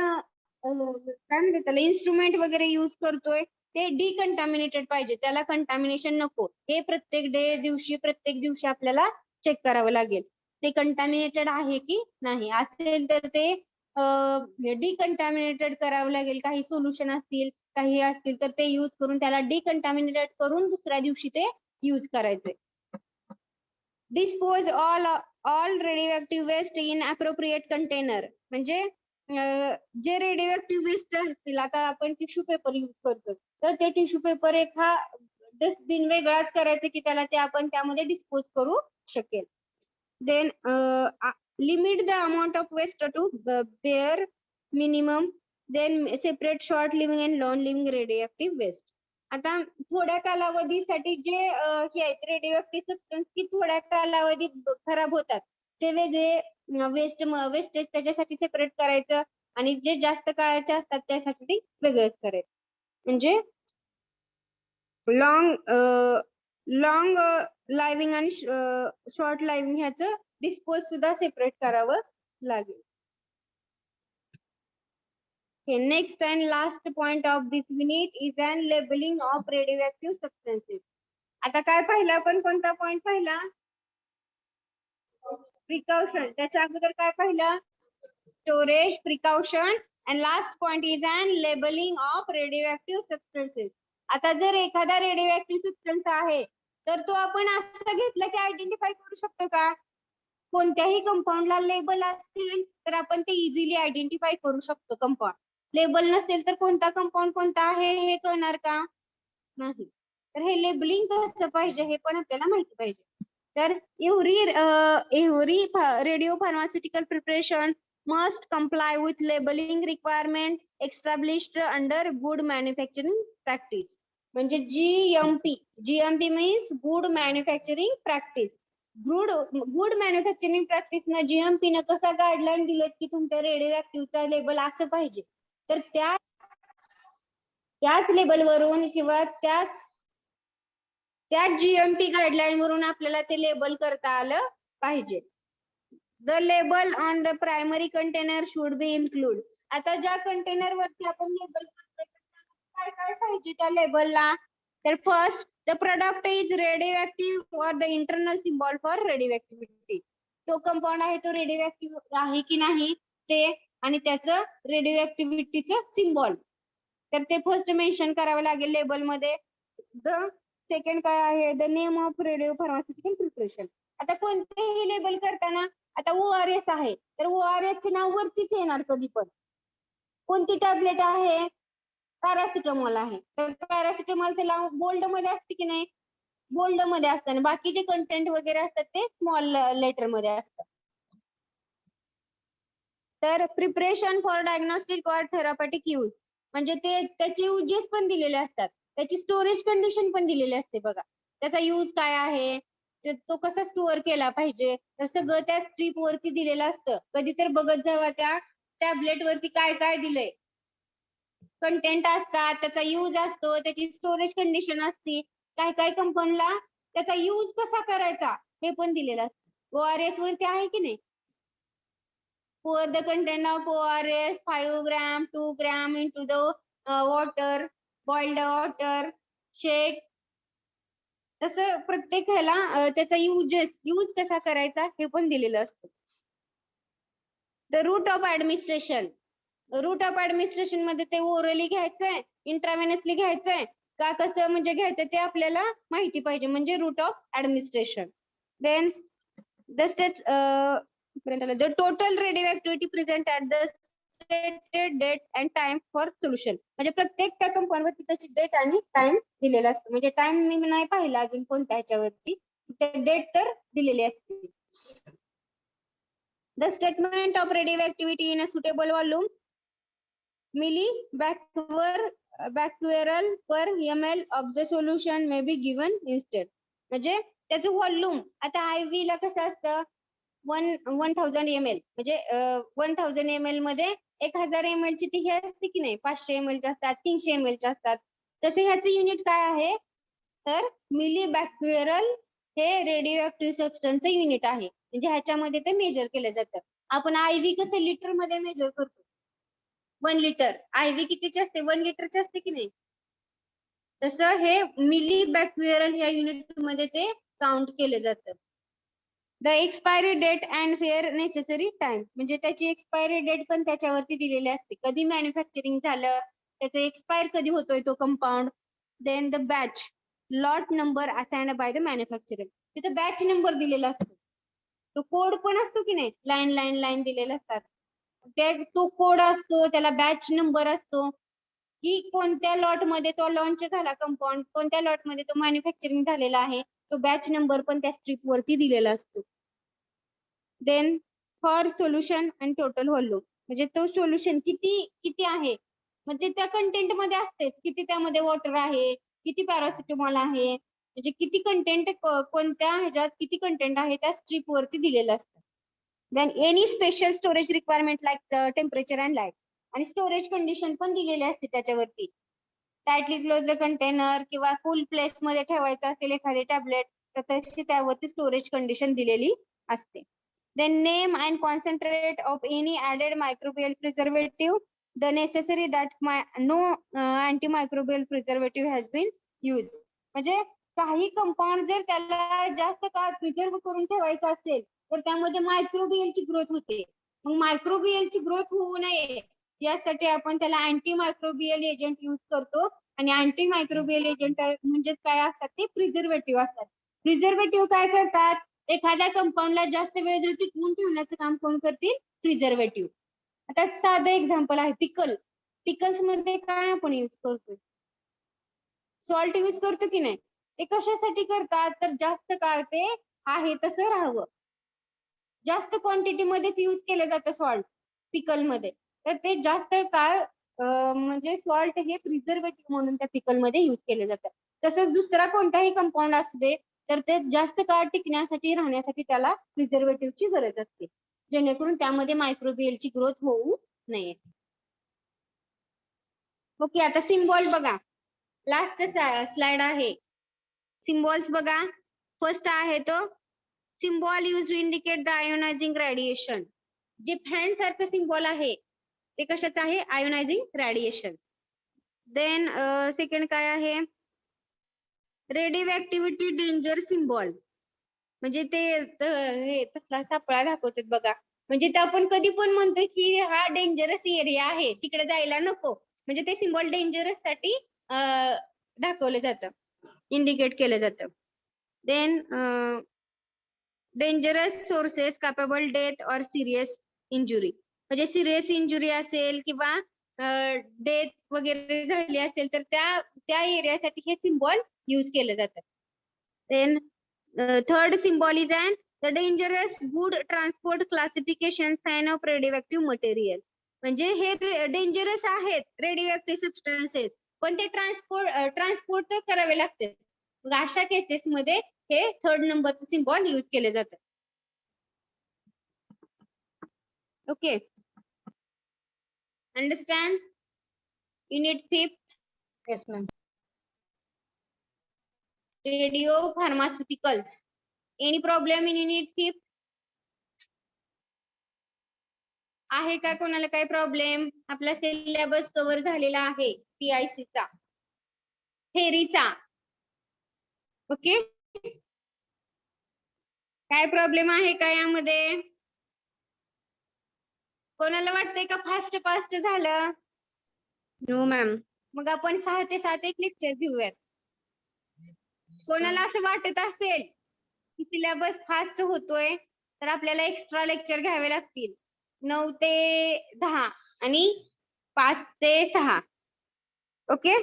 काय म्हणतात त्याला इन्स्ट्रुमेंट वगैरे यूज करतोय ते डिकंटॅमिनेटेड पाहिजे, त्याला कंटॅमिनेशन नको. हे प्रत्येक दिवशी आपल्याला चेक करावं लागेल ते कंटॅमिनेटेड आहे की नाही. असेल तर ते डिकंटॅमिनेटेड करावं लागेल. काही सोल्युशन असतील, काही असतील तर ते यूज करून त्याला डिकंटॅमिनेटेड करून दुसऱ्या दिवशी ते यूज करायचे. Dispose all radio waste in appropriate container. म्हणजे जे रेडिओ वेस्ट असतील, आता आपण टिश्यू पेपर यूज करतो, तर ते टिश्यू पेपर एका डस्टबिन वेगळाच करायचं की त्याला ते आपण त्यामध्ये डिस्पोज करू शकेल. Then limit the amount of waste to bare minimum. Then separate short living and long living radio waste. आता थोड्या कालावधीसाठी जे हे आहेत रेडिओ सबस्टन्स की थोड्या कालावधीत खराब होतात, ते वेगळे वेस्टेज त्याच्यासाठी सेपरेट करायचं आणि जे जास्त काळाचे असतात त्यासाठी वेगळंच करायचं. म्हणजे लॉंग लाइव्हिंग आणि शॉर्ट लाइव्हिंग ह्याचं डिस्पोज सुद्धा सेपरेट करावं लागेल. Okay, next and last point of this unit is an labeling of radioactive substances. आता काय पाहिलं आपण, कोणता पॉइंट पाहिला? प्रिकॉशन. त्याच्या अगोदर काय पाहिलं? Storage, precaution and last point is an labeling of radioactive substances. आता जर एखादा रेडिओ सबस्टन्स आहे तर तो आपण असं घेतलं की आयडेंटिफाय करू शकतो का? कोणत्याही कंपाऊंडला लेबल असेल तर आपण ते इझिली आयडेंटिफाय करू शकतो. कंपाऊंड लेबल नसेल तर कोणता कंपाऊंड कोणता आहे हे कळणार का? नाही. तर हे लेबलिंग कसं पाहिजे हे पण आपल्याला माहिती पाहिजे. तर every radio pharmaceutical preparation must comply with labeling requirement established under good manufacturing practice. म्हणजे GMP means good manufacturing practice. Good manufacturing practice न GMP न कसा गाईडलाईन दिलेत की तुमच्या रेडिओ ऍक्टिव्हचा लेबल असं पाहिजे, तर त्याच लेबलवरून किंवा त्याच GMP गाईडलाईन वरून आपल्याला ते लेबल करता आलं पाहिजे. The label on the primary container should be include. आता ज्या कंटेनर वरती आपण लेबल करतोय काय काय पाहिजे त्या लेबलला? तर first the product is radio or the internal symbol for radio. तो कंपाऊंड आहे तो रेडिओ आहे की नाही ते, आणि त्याचं रेडिओ सिम्बॉल. तर ते फर्स्ट मेन्शन करावं लागेल लेबल मध्ये. द सेकंड काय आहे? The name of radio pharmaceutical preparation. आता कोणतेही लेबल करताना आता ORS आहे तर ORS चे नाव वरतीच येणार कधी पण. कोणती टॅबलेट आहे? पॅरासिटामॉल आहे तर पॅरासिटामॉलचं नाव बोल्ड मध्ये असते की नाही? बोल्ड मध्ये असतं आणि बाकीचे कंटेंट वगैरे असतात ते स्मॉल लेटर मध्ये असतात. तर प्रिपरेशन फॉर डायग्नोस्टिक और थेरप्युटिक यूज म्हणजे ते त्याचे युजेस पण दिलेले असतात, त्याची स्टोरेज कंडिशन पण दिलेली असते बघा. त्याचा यूज काय आहे, तो कसा स्टोअर केला पाहिजे, तर सगळं त्या स्ट्रीप वरती दिलेलं असतं. कधी तर बघत जावा त्या टॅबलेट वरती काय काय दिलंय. कंटेंट असतात, त्याचा यूज असतो, त्याची स्टोरेज कंडिशन असते, काय काय कंपाऊंडला त्याचा यूज कसा करायचा हे पण दिलेलं असतं. ORS वरती आहे की नाही? Pour the content of ORS 5 gram, 2 gram into the water, boiled water, shake. तसं प्रत्येक ह्याला त्याचा यूज कसा करायचा हे पण दिलेलं असतं. The route of administration. Route of administration मध्ये ते ओरली घ्यायचंय, इंट्राव्हेनसली घ्यायचंय का कसं म्हणजे घ्यायचं ते आपल्याला माहिती पाहिजे, म्हणजे route of administration. Then the state the total radioactivity present at the stated date and time for solution. म्हणजे प्रत्येक त्या कंपाऊंड वरती त्याची डेट आणि टाइम दिलेला असतो. म्हणजे टाइम मी नाही पाहिला अजून कोणत्या ह्याच्यावरती, डेट तर दिलेली असते. The statement of radioactivity in a suitable volume millibecquerel per ml of the solution may be given instead. म्हणजे त्याचं व्हॉल्यूम आता IV ला कसं असतं 1000 ml म्हणजे 1000 ml मध्ये 1000 ml ची ती हे असते की नाही, 500 ml ची असतात, 300 ml ची असतात. तसे ह्याचं युनिट काय आहे तर मिलीबॅक्युरल हे रेडिओ ऍक्टिव्ह सबस्टन्सचं युनिट आहे. म्हणजे ह्याच्यामध्ये ते मेजर केलं जातं. आपण IV कसं लिटर मध्ये मेजर करतो, 1 लिटर. IV कितीची असते? 1 लिटरची असते की नाही? तसं हे मिलीबॅक्युरल ह्या युनिट मध्ये ते काउंट केलं जातं. The expiry date and fair necessary time म्हणजे त्याची एक्सपायरी डेट पण त्याच्यावरती दिलेली असते, कधी मॅन्युफॅक्चरिंग झालं, त्याचा एक्सपायर कधी होतोय तो compound. Then the batch lot number assigned by the manufacturer. तिथे बॅच नंबर दिलेला असतो, तो कोड पण असतो की नाही, लाईन लाईन लाईन दिलेले असतात, तो कोड असतो, त्याला बॅच नंबर असतो की कोणत्या लॉट मध्ये तो लॉन्च झाला कंपाऊंड, कोणत्या लॉट मध्ये तो मॅन्युफॅक्चरिंग झालेला आहे, तो बॅच नंबर पण त्या स्ट्रीप वरती दिलेला असतो. Then for solution and total volume म्हणजे तो सोल्युशन किती आहे म्हणजे त्या कंटेंट मध्ये असते, किती त्यामध्ये वॉटर आहे, किती पॅरासिटामॉल आहे, म्हणजे किती कंटेंट कोणत्या ह्याच्यात किती कंटेंट आहे त्या स्ट्रीप वरती दिलेलं असतं. Then any special storage requirement like temperature and light आणि स्टोरेज कंडिशन पण दिलेली असते त्याच्यावरती. टाइटली क्लोज कंटेनर किंवा फुल प्लेस मध्ये ठेवायचं असेल एखादी टॅबलेट तर तशी त्यावरती स्टोरेज कंडिशन दिलेली असते. Then name and concentrate of any added microbial preservative, the necessary that no antimicrobial preservative has been used. म्हणजे काही कंपाऊंड जर त्याला जास्त काळ प्रिझर्व करून ठेवायचं असेल तर त्यामध्ये मायक्रोबियलची ग्रोथ होते. मग मायक्रोबियलची ग्रोथ होऊ नये यासाठी आपण त्याला अँटी मायक्रोबियल एजंट यूज करतो आणि अँटी मायक्रोबियल एजंट म्हणजे काय असतात ते प्रिझर्वेटिव्ह असतात. प्रिझर्वेटिव्ह काय करतात, एखाद्या कंपाऊंडला जास्त वेळ जर टिकवून ठेवण्याचं काम कोण करतील, प्रिझर्वेटिव्ह. आता साधं एक्झाम्पल आहे पिकल्स मध्ये काय आपण यूज करतो, सॉल्ट यूज करतो की नाही. ते कशासाठी करतात तर जास्त काळ ते आहे तसं राहावं, जास्त क्वांटिटी मध्येच यूज केलं जातं सॉल्ट पिकल मध्ये, तर ते जास्त काळ म्हणजे सॉल्ट हे प्रिझर्वेटिव्ह म्हणून त्या पिकल मध्ये यूज केलं जातं. तसंच दुसरा कोणताही कंपाऊंड असू दे तर ते जास्त काळ टिकण्यासाठी राहण्यासाठी त्याला प्रिझर्वेटिव्हची गरज असते, जेणेकरून त्यामध्ये मायक्रोबियलची ग्रोथ होऊ नये. ओके, आता सिम्बॉल बघा, लास्ट स्लाइड आहे. सिम्बॉल्स बघा, फर्स्ट आहे तो symbol use to indicate the ionising radiation. जे फॅन सारखं सिम्बॉल आहे ते कशाचं आहे, आयोनायझिंग रेडिएशन. देन सेकंड काय आहे, रेडिओ ऍक्टिव्हिटी डेंजर सिम्बॉल, म्हणजे ते हे तसला सापळा दाखवतात बघा, म्हणजे ते आपण कधी पण म्हणतो की हा डेंजरस एरिया आहे, तिकडे जायला नको, म्हणजे ते सिम्बॉल डेंजरस साठी दाखवलं जातं, इंडिकेट केलं जातं. Then dangerous sources capable death or serious injury, म्हणजे सिरियस इंजुरी असेल किंवा डेथ वगैरे झाली असेल तर त्या एरियासाठी हे सिम्बॉल यूज केलं जातं. Then third symbol is the dangerous good transport classification sign of radioactive material, म्हणजे हे डेंजरस आहेत रेडिओ सबस्टन्सेस, पण ते ट्रान्सपोर्ट तर करावे लागते. मग अशा केसेस मध्ये हे थर्ड नंबरचं सिम्बॉल यूज केले जातं. Okay, understand? Unit 5th. Yes ma'am. Radio pharmaceuticals. Any problem in unit 5th? आहे का कोणाला काही प्रॉब्लेम? आपला सिलेबस कव्हर झालेला आहे PIC चा, थेरीचा. ओके, काय प्रॉब्लेम आहे का यामध्ये? कोणाला वाटतंय का फास्ट झालं? No ma'am. मग आपण 6 ते 7 एक लेक्चर घेऊयात. कोणाला असं वाटत असेल की सिलेबस फास्ट होतोय तर आपल्याला एक्स्ट्रा लेक्चर घ्यावे लागतील, 9 ते 10 आणि 5 ते 6. ओके,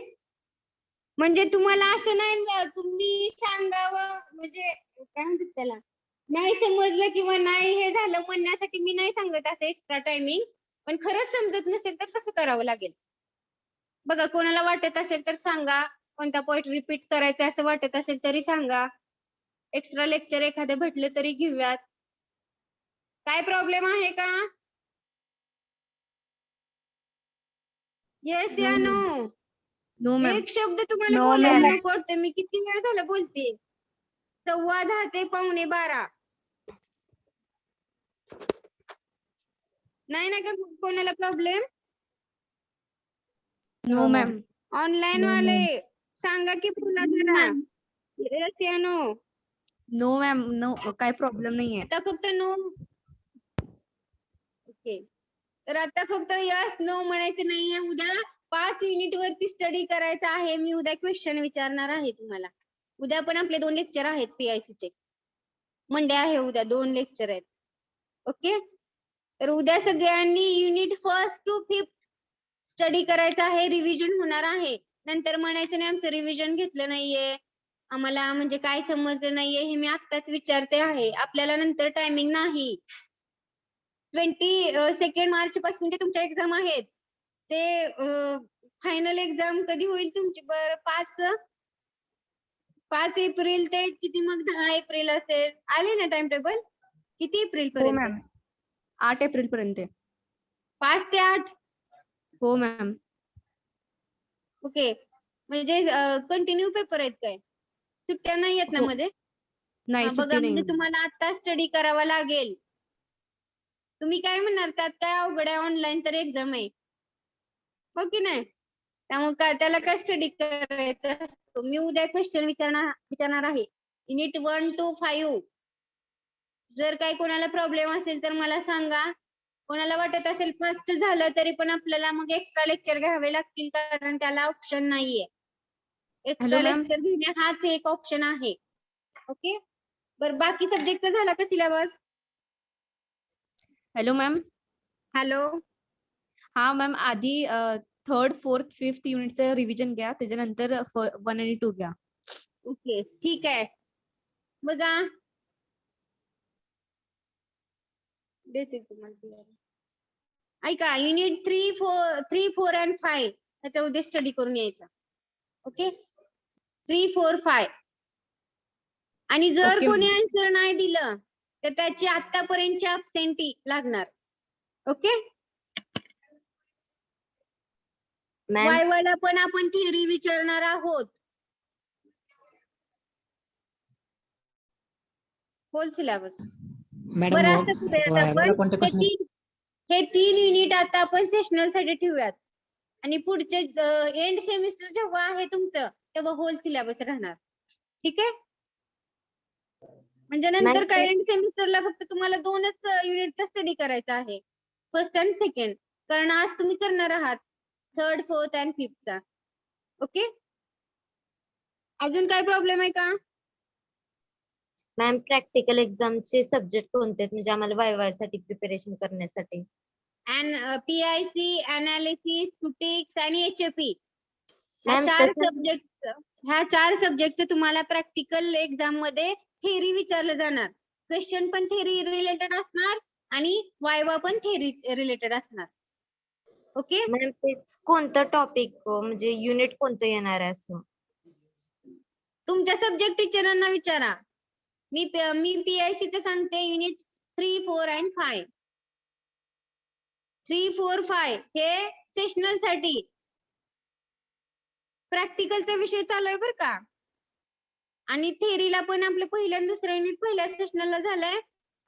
म्हणजे तुम्हाला असं नाही तुम्ही सांगावं, म्हणजे काय म्हणतात त्याला, नाही समजलं किंवा नाही हे झालं म्हणण्यासाठी मी नाही सांगत असं एक्स्ट्रा टायमिंग, पण खरंच समजत नसेल तर कसं करावं लागेल बघा. कोणाला वाटत असेल तर सांगा, कोणता पॉइंट रिपीट करायचा असं वाटत असेल तरी सांगा, एक्स्ट्रा लेक्चर एखादं भेटलं तरी घेऊयात. काय प्रॉब्लेम आहे का? येस या नो? No ma'am. एक शब्द तुम्हाला No, बोलायला ma'am. नको वाटतं, मी किती वेळ झालं बोलते, 10:15 ते 11:15. नाही ना का कोणाला प्रॉब्लेम? No ma'am. ऑनलाईन वाले सांगा की पुन्हा जरा. येस या नो? No ma'am. नो, काय प्रॉब्लेम नाहीये. आता फक्त नो. ओके, तर आता फक्त यस नो म्हणायचं नाहीये. उद्या 5 युनिट वरती स्टडी करायचा आहे. मी उद्या क्वेश्चन विचारणार आहे तुम्हाला. उद्या पण आपले 2 लेक्चर आहेत PIC चे. मंडे आहे उद्या, 2 लेक्चर आहेत. ओके, तर उद्या सगळ्यांनी unit 1st to 5th study करायचा आहे, रिव्हिजन होणार आहे. नंतर म्हणायचं नाही आमचं रिव्हिजन घेतलं नाहीये, आम्हाला म्हणजे काय समजलं नाहीये, हे मी आत्ताच विचारते आहे. आपल्याला नंतर टायमिंग नाही. 22 मार्च पासून ते तुमच्या एक्झाम आहेत. ते फायनल एक्झाम कधी होईल तुमची? बरं 5 एप्रिल ते किती, मग 10 एप्रिल असेल. आले ना टाइम टेबल? किती एप्रिल हो पर्यंत? मॅम. 8 एप्रिल पर्यंत. 5 ते 8. हो मॅम. ओके, म्हणजे कंटिन्यू पेपर आहेत काय? सुट्ट्या नाही आहेत ना हो. मध्ये? नाही, बघा, सुट्टी म्हणजे नाही. तुम्हाला आता स्टडी करावा लागेल. तुम्ही काय म्हणणार, त्यात काय अवघड आहे, ऑनलाईन तर एक्झाम आहे, हो की नाही? त्यामुळे काय त्याला काय स्टडी करायचं असतो. मी उद्या क्वेश्चन विचारणार आहे युनिट 1 to 5. जर काही कोणाला प्रॉब्लेम असेल तर मला सांगा. कोणाला वाटत असेल फास्ट झालं तरी पण आपल्याला मग एक्स्ट्रा लेक्चर घ्यावे लागतील, कारण त्याला ऑप्शन नाहीये. Extra Hello, ma'am. लेक्चर घेणे हाच एक ऑप्शन आहे. ओके, बरं बाकी सब्जेक्ट झाला का सिलेबस? Hello ma'am. हॅलो, हा मॅम, आधी 3rd, 4th, 5th युनिटचं रिव्हिजन घ्या, त्याच्यानंतर 1 आणि 2 घ्या. ओके ठीक आहे. बघा, देते तुम्हाला. ऐका, युनिट 3, 4 and 5 त्याच्या उद्या स्टडी करून यायचा. ओके, 3, 4, 5. आणि जर Okay, कोणी ma'am. आन्सर नाही दिलं तर त्याची आतापर्यंतची अब्सेंटी लागणार. ओके, वायवाला पण आपण थिअरी विचारणार आहोत. Hole syllabus. मॅडम बरं, असं करूयात आपण, कोणते क्वेश्चन? हे 3 युनिट आता आपण सेशनल साठी ठेवूयात. आणि पुढचे एंड सेमिस्टर जेव्हा आहे तुमचं तेव्हा होल सिलेबस राहणार. ठीक आहे. म्हणजे नंतर मॅम, काय एंड सेमिस्टरला फक्त तुम्हाला 2च युनिटचा स्टडी करायचा आहे, फर्स्ट अँड सेकंड. कारण आज तुम्ही करणार आहात थर्ड, फोर्थ अँड फिफ्थचा. ओके. अजून काय प्रॉब्लेम आहे का? मॅम प्रॅक्टिकल एक्झामचे सब्जेक्ट कोणते आहेत म्हणजे आम्हाला वाय साठी प्रिपरेशन करण्यासाठी? PIC, अनालिसिस, स्टॅटिस्टिक्स आणि HAP मॅम ह्या चार सब्जेक्टचे तुम्हाला प्रॅक्टिकल एक्झाम मध्ये थेरी विचारलं जाणार. क्वेश्चन पण थेरी रिलेटेड असणार आणि वायवा पण थेरी रिलेटेड असणार. ओके. मॅम तेच कोणतं टॉपिक म्हणजे युनिट कोणतं येणार आहे असं? तुमच्या सब्जेक्ट टीचरांना विचारा. मी PIC चे सांगते युनिट 3, 4 and 5. 3, 4, 5 हे सेशनल साठी. प्रॅक्टिकलचा विषय चालू आहे बरं का. आणि थेरीला पण आपलं पहिल्या आणि दुसऱ्या युनिट पहिल्या सेशनलला झालंय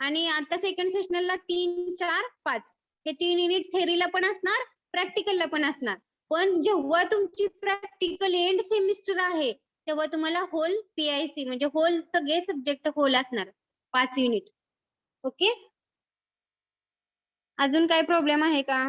आणि आता सेकंड सेशनलला 3, 4, 5 हे 3 युनिट थेरीला पण असणार, प्रॅक्टिकलला पण असणार. पण जेव्हा तुमची प्रॅक्टिकल एंड सेमिस्टर आहे तेव्हा तुम्हाला होल PIC म्हणजे होल सगळे सब्जेक्ट होल असणार 5 युनिट. ओके. अजून काय प्रॉब्लेम आहे का?